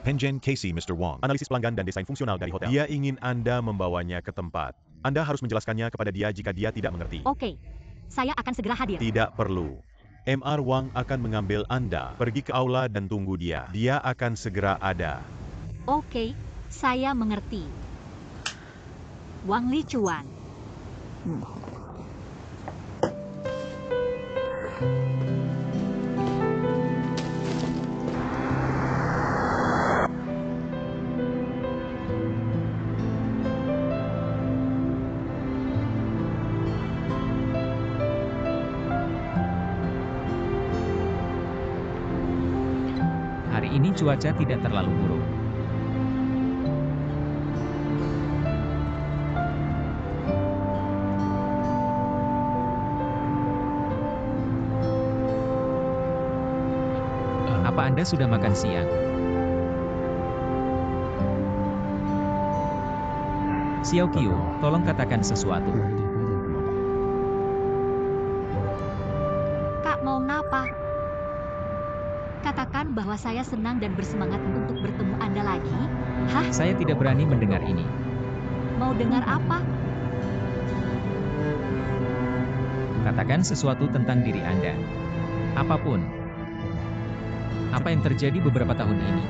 Penjen Casey Mr. Wang. Analisis pelanggan dan desain fungsional dari hotel. Dia ingin Anda membawanya ke tempat. Anda harus menjelaskannya kepada dia jika dia tidak mengerti. Oke, saya akan segera hadir. Tidak perlu. MR Wang akan mengambil Anda. Pergi ke aula dan tunggu dia. Dia akan segera ada. Oke, saya mengerti. Wang Lichuan. Hari ini cuaca tidak terlalu buruk. Apa Anda sudah makan siang? Xiao Qiu, tolong katakan sesuatu. Kak mau ngapa? Katakan bahwa saya senang dan bersemangat untuk bertemu Anda lagi. Hah? Saya tidak berani mendengar ini. Mau dengar apa? Katakan sesuatu tentang diri Anda. Apapun. Apa yang terjadi beberapa tahun ini?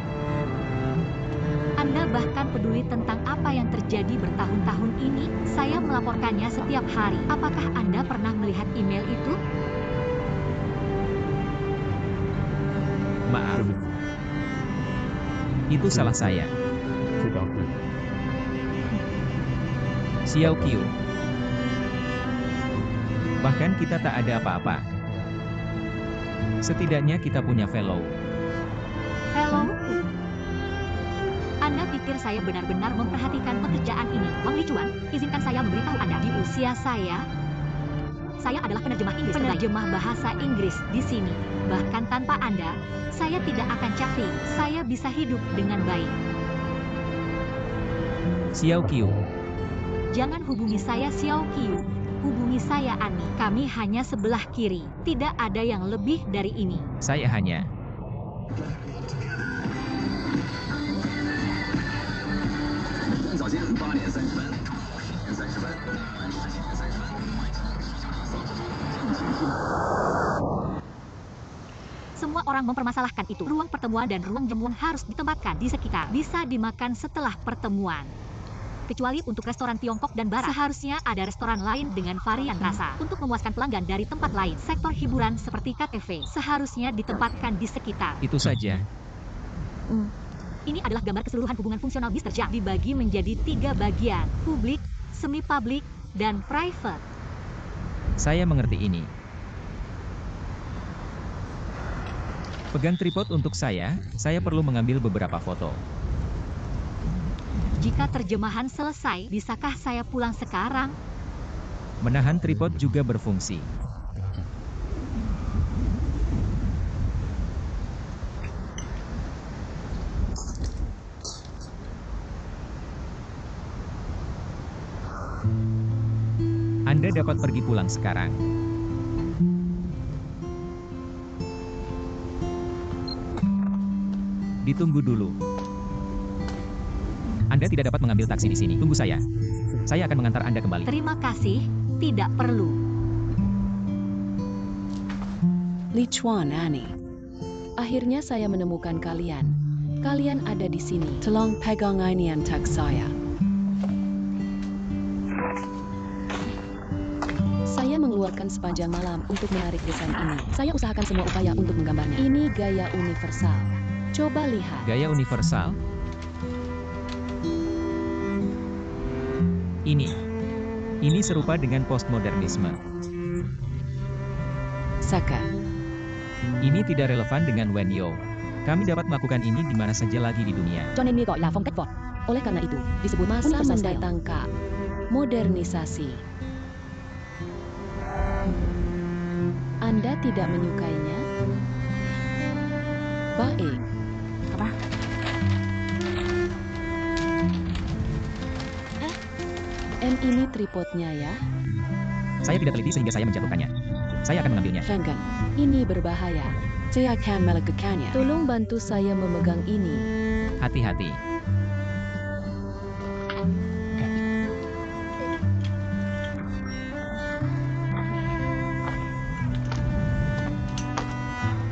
Anda bahkan peduli tentang apa yang terjadi bertahun-tahun ini. Saya melaporkannya setiap hari. Apakah Anda pernah melihat email itu? Maaf. Itu salah saya. Xiao Qiu. Bahkan kita tak ada apa-apa. Setidaknya kita punya fellow. Hello? Anda pikir saya benar-benar memperhatikan pekerjaan ini? Wang Lichuan, izinkan saya memberitahu Anda. Di usia saya adalah penerjemah Inggris. Penerjemah bahasa Inggris di sini. Bahkan tanpa Anda, saya tidak akan capek. Saya bisa hidup dengan baik. Xiao Qiu. Jangan hubungi saya Xiao Qiu. Hubungi saya Ani. Kami hanya sebelah kiri. Tidak ada yang lebih dari ini. Saya hanya... Semua orang mempermasalahkan itu. Ruang pertemuan dan ruang jamuan harus ditempatkan di sekitar. Bisa dimakan setelah pertemuan. Kecuali untuk restoran Tiongkok dan Barat. Seharusnya ada restoran lain dengan varian rasa. Untuk memuaskan pelanggan dari tempat lain. Sektor hiburan seperti kafe seharusnya ditempatkan di sekitar. Itu saja. Ini adalah gambar keseluruhan hubungan fungsional Mr. Zhang. Dibagi menjadi 3 bagian. Publik, semi-publik, dan private. Saya mengerti ini. Pegang tripod untuk saya perlu mengambil beberapa foto. Jika terjemahan selesai, bisakah saya pulang sekarang? Menahan tripod juga berfungsi. Anda dapat pergi pulang sekarang. Ditunggu dulu. Anda tidak dapat mengambil taksi di sini. Tunggu saya. Saya akan mengantar Anda kembali. Terima kasih, tidak perlu. Lichuan, Annie. Akhirnya saya menemukan kalian. Kalian ada di sini. Tolong pegang inian tag saya. Saya mengeluarkan sepanjang malam untuk menarik desain ini. Saya usahakan semua upaya untuk menggambarnya. Ini gaya universal. Coba lihat. Gaya universal? Ini serupa dengan postmodernisme. Saka. Ini tidak relevan dengan Wen Yo. Kami dapat melakukan ini di mana saja lagi di dunia. Oleh karena itu, disebut masa mendatangkan modernisasi. Anda tidak menyukainya? Baik. Apa? Ini tripodnya ya. Saya tidak teliti sehingga saya menjatuhkannya. Saya akan mengambilnya. Jangan. Ini berbahaya. Saya akan melakukannya. Tolong bantu saya memegang ini. Hati-hati.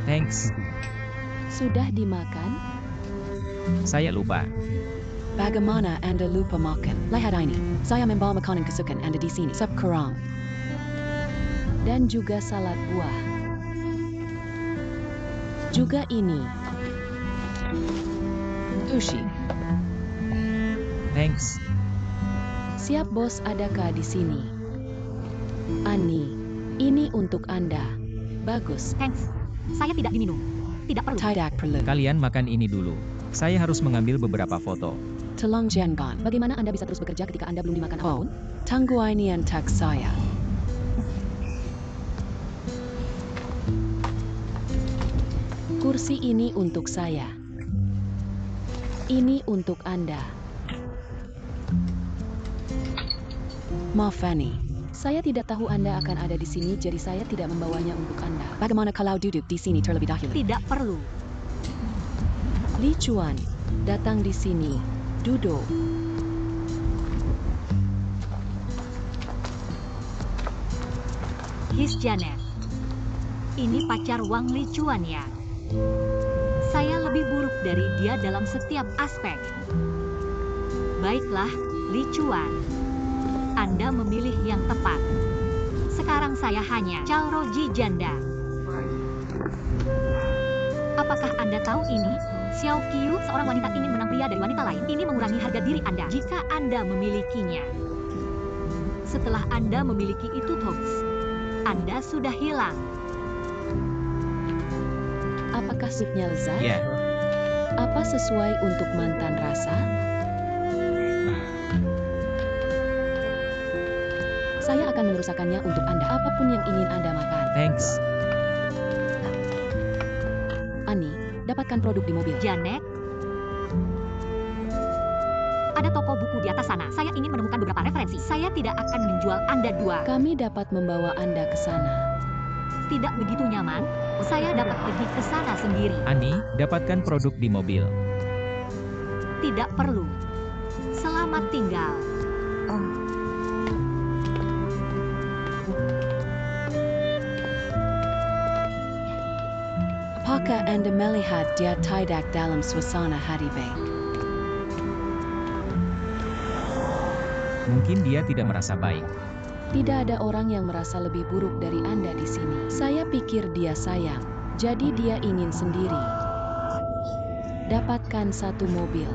Thanks. Sudah dimakan? Saya lupa. Bagaimana Anda lupa makan? Lihat ini. Saya membawa makanan kesukaan Anda di sini. Sop kerang. Dan juga salad buah. Juga ini. Sushi. Thanks. Siap bos, adakah di sini? Ani, ini untuk Anda. Bagus. Thanks. Saya tidak diminum. Tidak perlu. Tidak perlu. Kalian makan ini dulu. Saya harus mengambil beberapa foto. Tolong jangan. Bagaimana Anda bisa terus bekerja ketika Anda belum dimakan apapun? Tunggu ini tag saya. Kursi ini untuk saya. Ini untuk Anda. Maaf, Fanny. Saya tidak tahu Anda akan ada di sini, jadi saya tidak membawanya untuk Anda. Bagaimana kalau duduk di sini terlebih dahulu? Tidak perlu. Lichuan, datang di sini. Duduk. His Janet. Ini pacar Wang Lichuan ya. Saya lebih buruk dari dia dalam setiap aspek. Baiklah, Lichuan. Anda memilih yang tepat. Sekarang saya hanya Chalroji janda. Apakah Anda tahu ini? Xiao Qiu, seorang wanita ingin menang pria dari wanita lain. Ini mengurangi harga diri Anda jika Anda memilikinya. Setelah Anda memiliki itu, Togs, Anda sudah hilang. Apakah supnya lezat? Ya, Apa sesuai untuk mantan rasa? Saya akan merusakannya untuk Anda, apapun yang ingin Anda makan. thanks. Ani, dapatkan produk di mobil. Janet, ada toko buku di atas sana. Saya ingin menemukan beberapa referensi. Saya tidak akan menjual Anda dua. Kami dapat membawa Anda ke sana. Tidak begitu nyaman. Saya dapat pergi ke sana sendiri. Ani, dapatkan produk di mobil. Tidak perlu. Selamat tinggal. Apakah Anda melihat dia tidak dalam suasana hari baik? Mungkin dia tidak merasa baik. Tidak ada orang yang merasa lebih buruk dari Anda di sini. Saya pikir dia sayang, jadi dia ingin sendiri. Dapatkan satu mobil.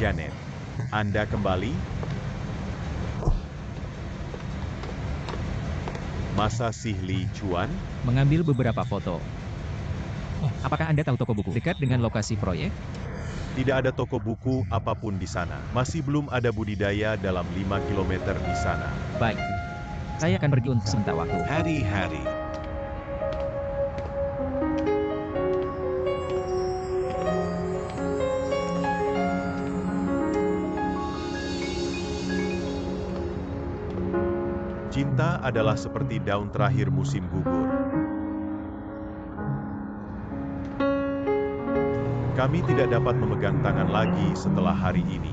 Janet, Anda kembali? Masa sih Li Chuan? Mengambil beberapa foto. Apakah Anda tahu toko buku dekat dengan lokasi proyek? Tidak ada toko buku apapun di sana. Masih belum ada budidaya dalam 5 km di sana. Baik. Saya akan pergi untuk sebentar waktu. Hati-hati. Cinta adalah seperti daun terakhir musim gugur. Kami tidak dapat memegang tangan lagi setelah hari ini.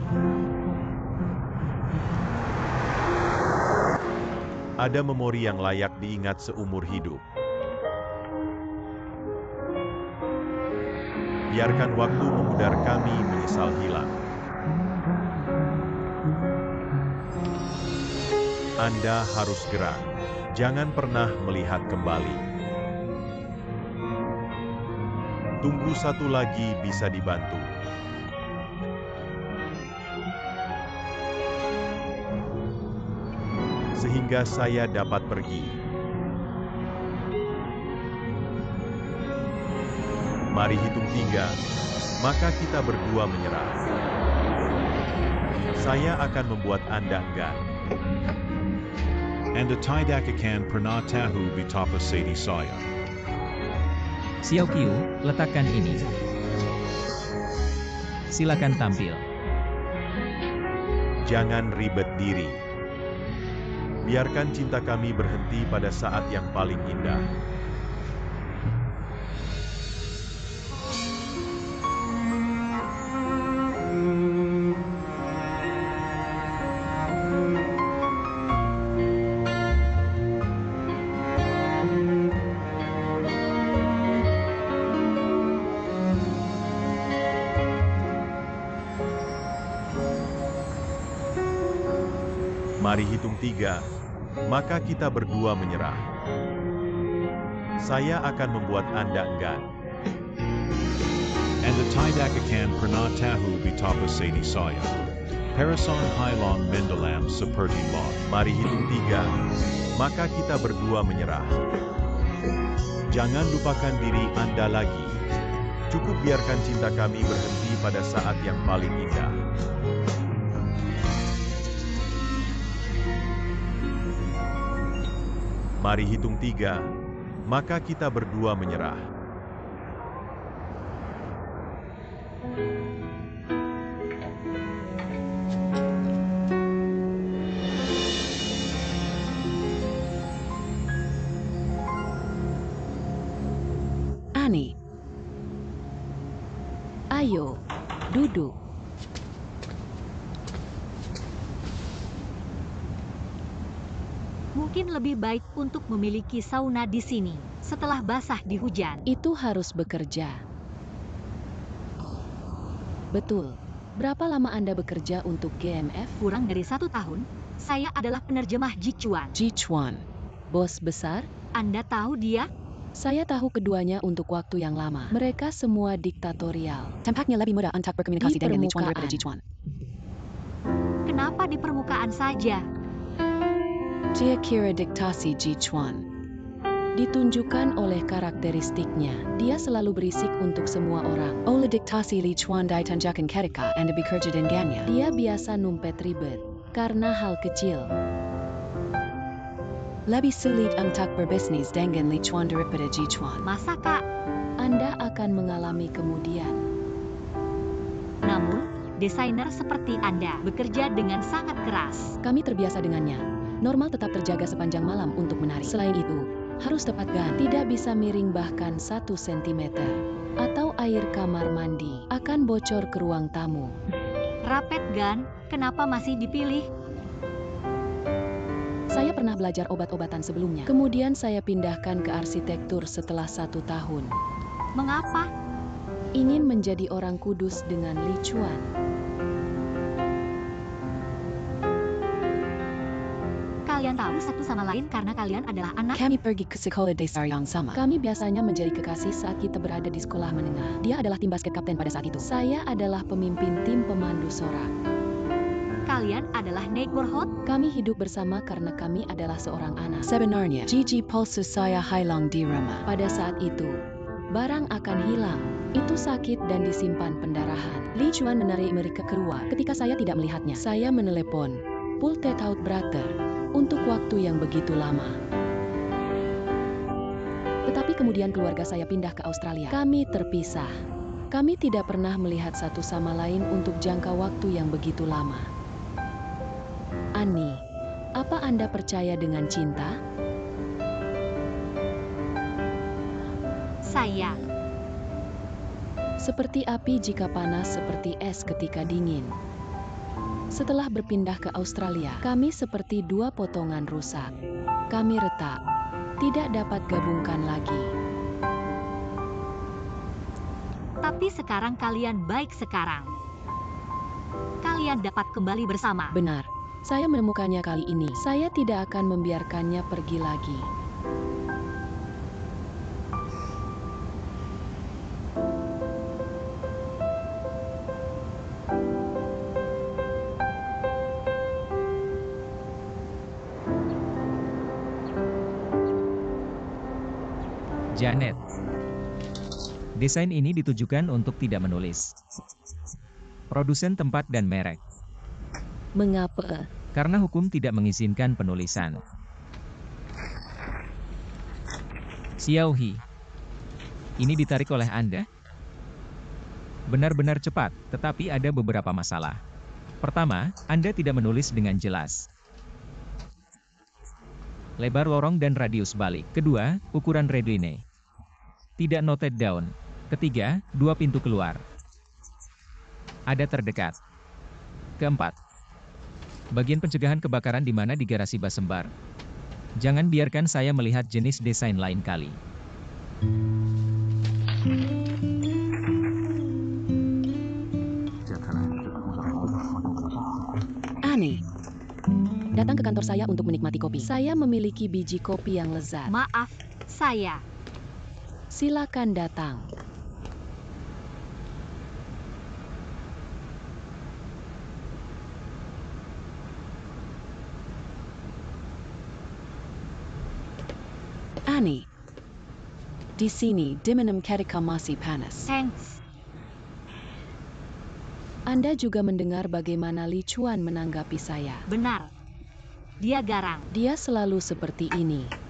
Ada memori yang layak diingat seumur hidup. Biarkan waktu memudar kami menyesal hilang. Anda harus gerak. Jangan pernah melihat kembali. Tunggu satu lagi bisa dibantu. Sehingga saya dapat pergi. Mari hitung 3, maka kita berdua menyerah. Saya akan membuat Anda enggan. Anda tidak akan pernah tahu betapa sedih saya. Xiao Qiu, letakkan ini. Silakan tampil. Jangan ribet diri. Biarkan cinta kami berhenti pada saat yang paling indah. Mari hitung 3, maka kita berdua menyerah. Saya akan membuat Anda enggan. Anda tidak akan pernah tahu betapa sedih saya. Parasan hilang mendalam seperti laut. Mari hitung 3, maka kita berdua menyerah. Jangan lupakan diri Anda lagi. Cukup biarkan cinta kami berhenti pada saat yang paling indah. Mari hitung 3, maka kita berdua menyerah. Ani, ayo, duduk. Mungkin lebih baik untuk memiliki sauna di sini setelah basah di hujan. Itu harus bekerja. Betul. Berapa lama Anda bekerja untuk GMF? Kurang dari 1 tahun. Saya adalah penerjemah Ji Chuan. Ji Chuan. Bos besar? Anda tahu dia? Saya tahu keduanya untuk waktu yang lama. Mereka semua diktatorial. Tampaknya lebih mudah untuk berkomunikasi dengan Li Chuan daripada Ji Chuan. Kenapa di permukaan saja? Dia kira diktasi Ji Chuan ditunjukkan oleh karakteristiknya. Dia selalu berisik untuk semua orang. Oleh diktasi Li Chuan ditanjakan ketika Anda bekerja dengannya. Dia biasa numpet ribet karena hal kecil. Lebih sulit untuk berbisnis dengan Li Chuan daripada Ji Chuan. Masa Kak? Anda akan mengalami kemudian. Namun, desainer seperti Anda bekerja dengan sangat keras. Kami terbiasa dengannya. Normal tetap terjaga sepanjang malam untuk menari. Selain itu, harus tepat gan, tidak bisa miring bahkan 1 cm. Atau air kamar mandi akan bocor ke ruang tamu. Rapet Gun, kenapa masih dipilih? Saya pernah belajar obat-obatan sebelumnya. Kemudian saya pindahkan ke arsitektur setelah 1 tahun. Mengapa? Ingin menjadi orang kudus dengan Li Chuan. Kalian tahu satu sama lain karena kalian adalah anak. Kami pergi ke sekolah dasar yang sama. Kami biasanya menjadi kekasih saat kita berada di sekolah menengah. Dia adalah tim basket kapten pada saat itu. Saya adalah pemimpin tim pemandu sorak. Kalian adalah neighborhood. Kami hidup bersama karena kami adalah seorang anak. Sebenarnya, gigi pulsus saya hilang di rumah. Pada saat itu, barang akan hilang. Itu sakit dan disimpan pendarahan. Li Chuan menarik mereka keluar ketika saya tidak melihatnya. Saya menelepon Pultetaut Brother untuk waktu yang begitu lama. Tetapi kemudian keluarga saya pindah ke Australia. Kami terpisah. Kami tidak pernah melihat satu sama lain untuk jangka waktu yang begitu lama. Annie, apa Anda percaya dengan cinta? Saya. Seperti api jika panas, seperti es ketika dingin. Setelah berpindah ke Australia, kami seperti 2 potongan rusak. Kami retak, tidak dapat gabungkan lagi. Tapi sekarang kalian baik sekarang. Kalian dapat kembali bersama. Benar, saya menemukannya kali ini. Saya tidak akan membiarkannya pergi lagi. Janet. Desain ini ditujukan untuk tidak menulis. Produsen tempat dan merek. Mengapa? Karena hukum tidak mengizinkan penulisan. Xiaohi. Ini ditarik oleh Anda? Benar-benar cepat, tetapi ada beberapa masalah. Pertama, Anda tidak menulis dengan jelas. Lebar lorong dan radius balik. Kedua, ukuran readline. Tidak noted down. Ketiga, 2 pintu keluar. Ada terdekat. Keempat, bagian pencegahan kebakaran di mana di garasi Basembar. Jangan biarkan saya melihat jenis desain lain kali. Annie, datang ke kantor saya untuk menikmati kopi. Saya memiliki biji kopi yang lezat. Maaf, saya. Silakan datang. Annie, di sini diminum ketika masih panas. Thanks. Anda juga mendengar bagaimana Li Chuan menanggapi saya. Benar. Dia garang. Dia selalu seperti ini.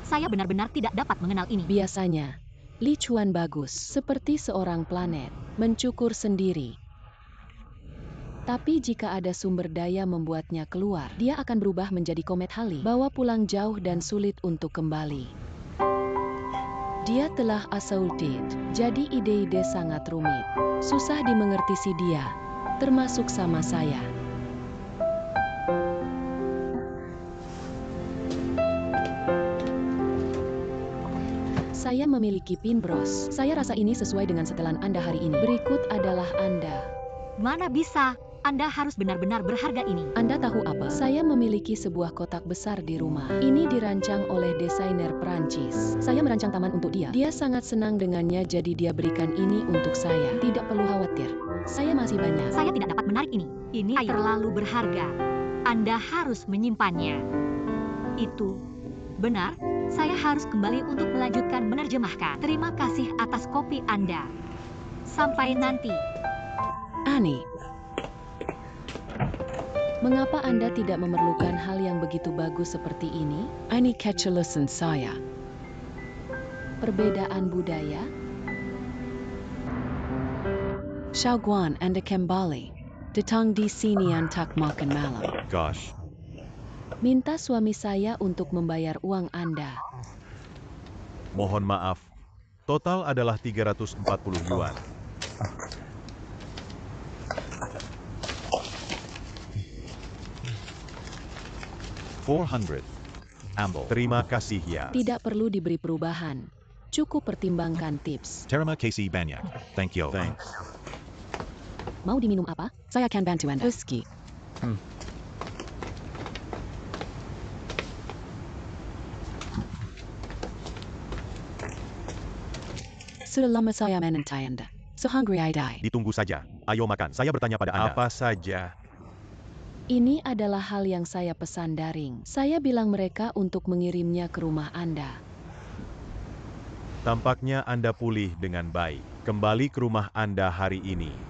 Saya benar-benar tidak dapat mengenal ini. Biasanya, Li Chuan bagus, seperti seorang planet, mencukur sendiri. Tapi jika ada sumber daya membuatnya keluar, dia akan berubah menjadi komet Halley, bawa pulang jauh dan sulit untuk kembali. Dia telah assaulted, jadi ide-ide sangat rumit. Susah dimengerti si dia, termasuk sama saya. Saya memiliki pin bros. Saya rasa ini sesuai dengan setelan Anda hari ini. Berikut adalah Anda. Mana bisa? Anda harus benar-benar berharga ini. Anda tahu apa? Saya memiliki sebuah kotak besar di rumah. Ini dirancang oleh desainer Prancis. Saya merancang taman untuk dia. Dia sangat senang dengannya, jadi dia berikan ini untuk saya. Tidak perlu khawatir. Saya masih banyak. Saya tidak dapat menarik ini. Ini terlalu berharga. Anda harus menyimpannya. Itu benar. Saya harus kembali untuk melanjutkan menerjemahkan. Terima kasih atas kopi Anda. Sampai nanti. Annie. Mengapa Anda tidak memerlukan hal yang begitu bagus seperti ini? Ini kecelasan saya. Perbedaan budaya? Xiaoguan Anda kembali. Datang di sini untuk makan malam. Gosh. Minta suami saya untuk membayar uang Anda. Mohon maaf. Total adalah 340 yuan. $400. Amble. Terima kasih ya. Tidak perlu diberi perubahan. Cukup pertimbangkan tips. Terima kasih banyak. Thank you. Thanks. Mau diminum apa? Saya akan bantu Anda. Whisky. Sudah lama saya menanti Anda. So hungry I die. Ditunggu saja. Ayo makan. Saya bertanya pada Anda. Apa saja? Ini adalah hal yang saya pesan daring. Saya bilang mereka untuk mengirimnya ke rumah Anda. Tampaknya Anda pulih dengan baik. Kembali ke rumah Anda hari ini.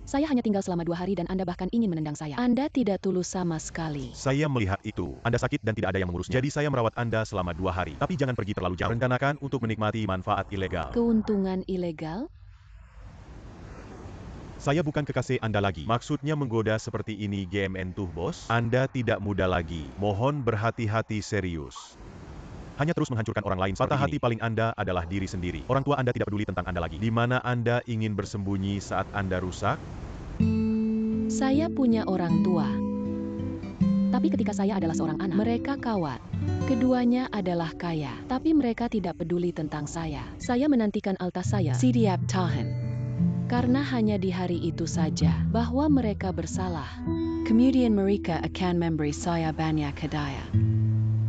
Saya hanya tinggal selama 2 hari dan Anda bahkan ingin menendang saya. Anda tidak tulus sama sekali. Saya melihat itu. Anda sakit dan tidak ada yang mengurusnya. Jadi saya merawat Anda selama 2 hari. Tapi jangan pergi terlalu jauh. Rencanakan untuk menikmati manfaat ilegal. Keuntungan ilegal? Saya bukan kekasih Anda lagi. Maksudnya menggoda seperti ini GMN tuh bos. Anda tidak muda lagi. Mohon berhati-hati serius. Hanya terus menghancurkan orang lain. Patah hati paling Anda adalah diri sendiri. Orang tua Anda tidak peduli tentang Anda lagi. Di mana Anda ingin bersembunyi saat Anda rusak? Saya punya orang tua. Tapi ketika saya adalah seorang anak, mereka kawat. Keduanya adalah kaya, tapi mereka tidak peduli tentang saya. Saya menantikan alta saya, setiap tahun. Karena hanya di hari itu saja bahwa mereka bersalah. Kemudian mereka akan memberi saya banyak hadiah.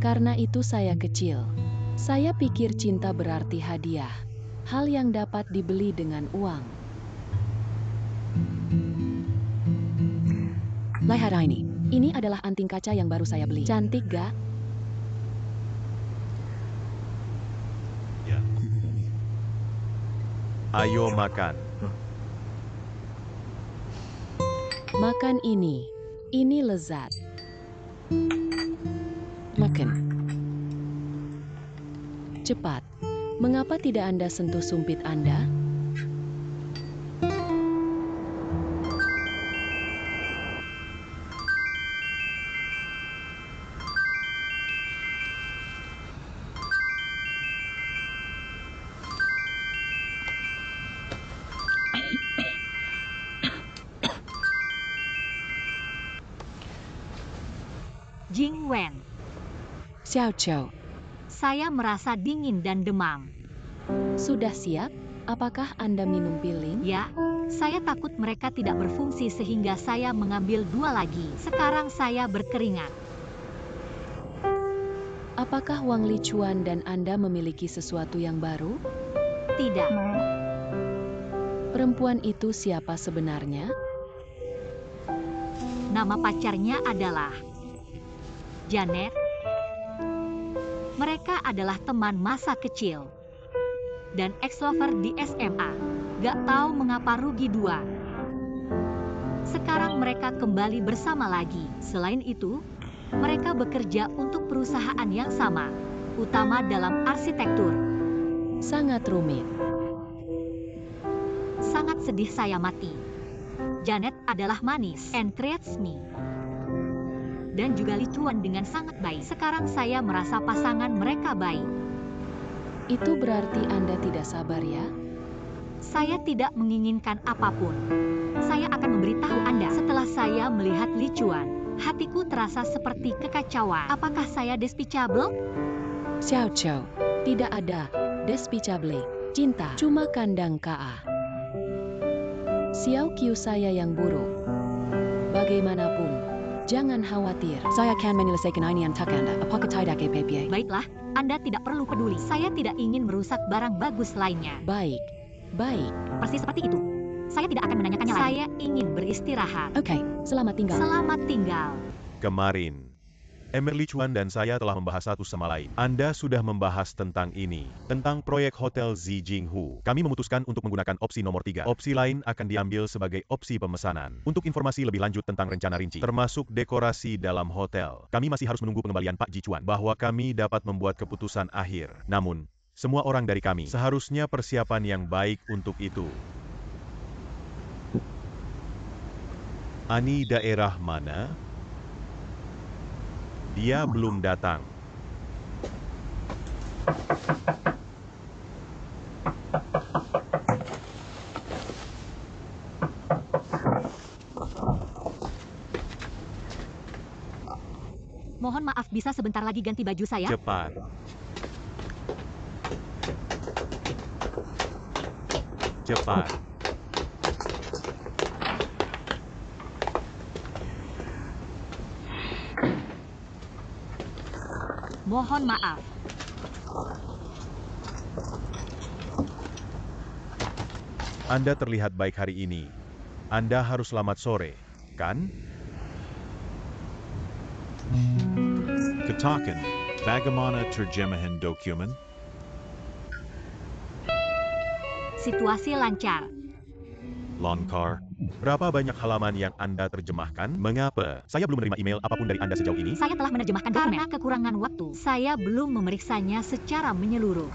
Karena itu saya kecil. Saya pikir cinta berarti hadiah. Hal yang dapat dibeli dengan uang. Lihat ini. Ini adalah anting kaca yang baru saya beli. Cantik gak? Ya. Ayo makan. Makan ini. Ini lezat. Makan. Cepat. Mengapa tidak Anda sentuh sumpit Anda? Jing Wen. Xiao Chou. Saya merasa dingin dan demam. Sudah siap? Apakah Anda minum piling? Ya, saya takut mereka tidak berfungsi sehingga saya mengambil 2 lagi. Sekarang saya berkeringat. Apakah Wang Lichuan dan Anda memiliki sesuatu yang baru? Tidak. Perempuan itu siapa sebenarnya? Nama pacarnya adalah Janet. Mereka adalah teman masa kecil. Dan ex-lover di SMA. Gak tahu mengapa rugi 2. Sekarang mereka kembali bersama lagi. Selain itu, mereka bekerja untuk perusahaan yang sama, utama dalam arsitektur. Sangat rumit. Sangat sedih saya mati. Janet adalah manis and treats me. Dan juga Lichuan dengan sangat baik. Sekarang saya merasa pasangan mereka baik. Itu berarti Anda tidak sabar ya? Saya tidak menginginkan apapun. Saya akan memberitahu Anda setelah saya melihat Lichuan. Hatiku terasa seperti kekacauan. Apakah saya despicable? Xiao Chou. Tidak ada. Despicable. Cinta. Cuma kandang KA. Xiao Qiu saya yang buruk. Bagaimanapun, jangan khawatir. Saya akan menyelesaikan ini untuk Anda. Apakah tidak apa-apa? Baiklah, Anda tidak perlu peduli. Saya tidak ingin merusak barang bagus lainnya. Baik. Baik. Persis seperti itu. Saya tidak akan menanyakannya lagi. Saya ingin beristirahat. Oke, selamat tinggal. Selamat tinggal. Kemarin, Emily Chuan dan saya telah membahas satu sama lain. Anda sudah membahas tentang ini, tentang proyek Hotel Zijinghu. Kami memutuskan untuk menggunakan opsi nomor 3. Opsi lain akan diambil sebagai opsi pemesanan. Untuk informasi lebih lanjut tentang rencana rinci, termasuk dekorasi dalam hotel, kami masih harus menunggu pengembalian Pak Ji Chuan bahwa kami dapat membuat keputusan akhir. Namun, semua orang dari kami seharusnya persiapan yang baik untuk itu. Ani daerah mana? Dia belum datang. Mohon maaf, bisa sebentar lagi ganti baju saya? Cepat. Cepat. Mohon maaf. Anda terlihat baik hari ini. Anda harus selamat sore, kan? Katakan, bagaimana terjemahan dokumen? Situasi lancar. Longkar. Berapa banyak halaman yang Anda terjemahkan? Mengapa? Saya belum menerima email apapun dari Anda sejauh ini. Saya telah menerjemahkan dokumen. Karena kekurangan waktu, saya belum memeriksanya secara menyeluruh.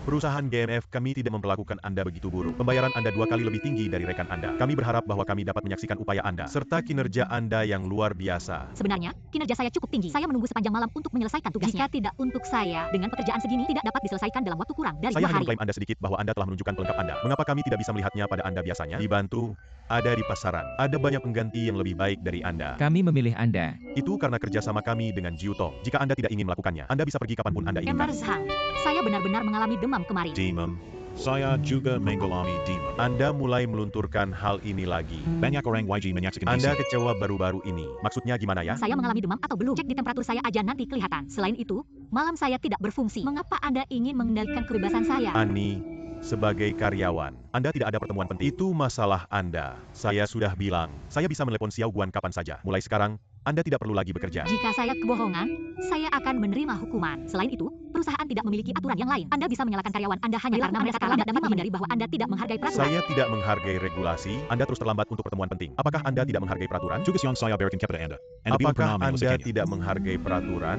Perusahaan GMF kami tidak memperlakukan Anda begitu buruk. Pembayaran Anda 2 kali lebih tinggi dari rekan Anda. Kami berharap bahwa kami dapat menyaksikan upaya Anda, serta kinerja Anda yang luar biasa. Sebenarnya, kinerja saya cukup tinggi. Saya menunggu sepanjang malam untuk menyelesaikan tugasnya. Jika tidak untuk saya, dengan pekerjaan segini tidak dapat diselesaikan dalam waktu kurang dari 2 Saya hanya hari. mengklaim Anda sedikit bahwa Anda telah menunjukkan pelengkap Anda. Mengapa kami tidak bisa melihatnya pada Anda biasanya? Dibantu, ada di pasaran. Ada banyak pengganti yang lebih baik dari Anda. Kami memilih Anda. Itu karena kerjasama kami dengan Jiu Tong. Jika Anda tidak ingin melakukannya, Anda bisa pergi kapanpun Anda inginkan. Emers Hang, saya benar-benar mengalami demam kemarin. Demam. Saya juga mengalami demam. Anda mulai melunturkan hal ini lagi. Banyak orang YG menyaksikan Anda isi. kecewa baru-baru ini. Maksudnya gimana ya? Saya mengalami demam atau belum? Cek di temperatur saya aja nanti kelihatan. Selain itu, malam saya tidak berfungsi. Mengapa Anda ingin mengendalikan kebebasan saya? Ani, sebagai karyawan, Anda tidak ada pertemuan penting. Itu masalah Anda. Saya sudah bilang, saya bisa menelepon Xiao Guan kapan saja. Mulai sekarang, Anda tidak perlu lagi bekerja. Jika saya kebohongan, saya akan menerima hukuman. Selain itu, perusahaan tidak memiliki aturan yang lain. Anda bisa menyalahkan karyawan Anda hanya karena mereka terlambat dapat menghindari bahwa Anda tidak menghargai peraturan. Saya tidak menghargai regulasi. Anda terus terlambat untuk pertemuan penting. Apakah Anda tidak menghargai peraturan? Juga yang saya berikan kepada Anda. Anda belum Apakah pernah Anda menyelesaikannya. tidak menghargai peraturan?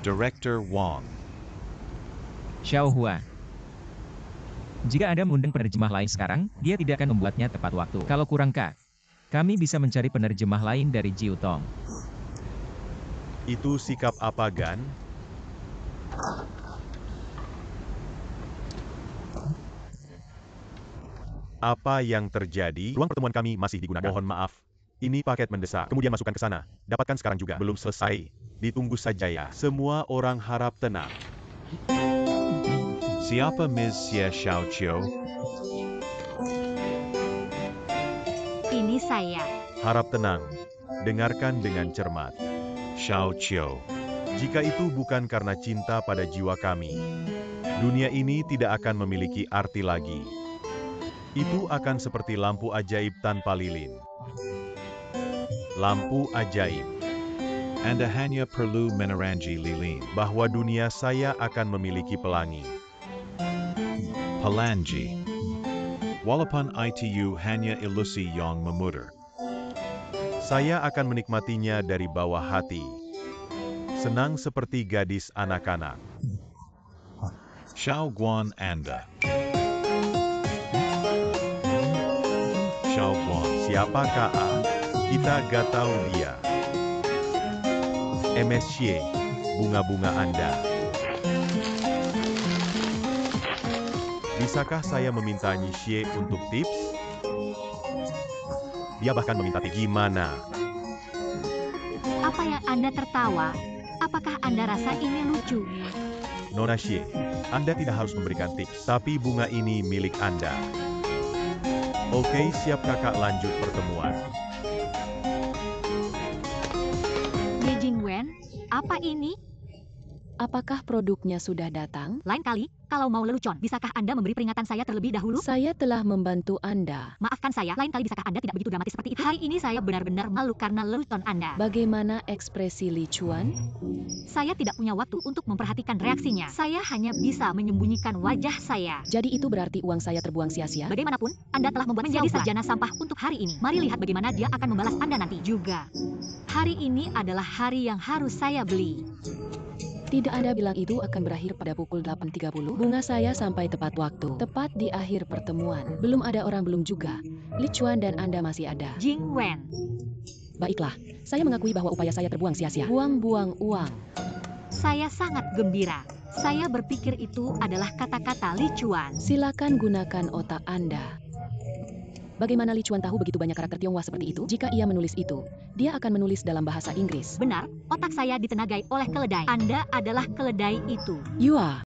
Director Wang. Xiao Hua. Jika Anda mengundang penerjemah lain sekarang, dia tidak akan membuatnya tepat waktu. Kalau kurang kami bisa mencari penerjemah lain dari Jiu Tong. Itu sikap apa, Gan? Apa yang terjadi? Ruang pertemuan kami masih digunakan. Mohon maaf. Ini paket mendesak. Kemudian masukkan ke sana. Dapatkan sekarang juga. Belum selesai. Ditunggu saja ya. Semua orang harap tenang. Siapa Ms. Xie Xiaoqiu? Ini saya. Harap tenang. Dengarkan dengan cermat. Xiaoqiu. Jika itu bukan karena cinta pada jiwa kami, dunia ini tidak akan memiliki arti lagi. Itu akan seperti lampu ajaib tanpa lilin. Lampu ajaib. Anda hanya perlu menerangi lilin. Bahwa dunia saya akan memiliki pelangi. Pelangi. Walaupun itu hanya ilusi yang memutar. Saya akan menikmatinya dari bawah hati. Senang seperti gadis anak-anak. Xiao Guan Anda. Xiao Guan. Siapa KA? Kita gak tahu dia. MSC, bunga-bunga Anda. Bisakah saya meminta Nishie untuk tips? Dia bahkan meminta tips. Gimana? Apa yang Anda tertawa? Apakah Anda rasa ini lucu? Nona Xie, Anda tidak harus memberikan tips, tapi bunga ini milik Anda. Oke, siap kakak, lanjut pertemuan. Ye Jingwen, apa ini? Apakah produknya sudah datang? Lain kali, kalau mau lelucon, bisakah Anda memberi peringatan saya terlebih dahulu? Saya telah membantu Anda. Maafkan saya, lain kali bisakah Anda tidak begitu dramatis seperti itu? Hari ini saya benar-benar malu karena lelucon Anda. Bagaimana ekspresi Li Chuan? Saya tidak punya waktu untuk memperhatikan reaksinya. Saya hanya bisa menyembunyikan wajah saya. Jadi itu berarti uang saya terbuang sia-sia? Bagaimanapun, Anda telah membuat menjadi sarjana sampah untuk hari ini. Mari lihat bagaimana dia akan membalas Anda nanti juga. Hari ini adalah hari yang harus saya beli. Tidak, Anda bilang itu akan berakhir pada pukul 8.30. Bunga saya sampai tepat waktu. Tepat di akhir pertemuan. Belum ada orang, belum juga. Li Chuan dan Anda masih ada. Jingwen. Baiklah, saya mengakui bahwa upaya saya terbuang sia-sia. Buang-buang uang. Saya sangat gembira. Saya berpikir itu adalah kata-kata Li Chuan. Silakan gunakan otak Anda. Bagaimana Li Chuan tahu begitu banyak karakter Tionghoa seperti itu? Jika ia menulis itu, dia akan menulis dalam bahasa Inggris. Benar, otak saya ditenagai oleh keledai. Anda adalah keledai itu. Yua.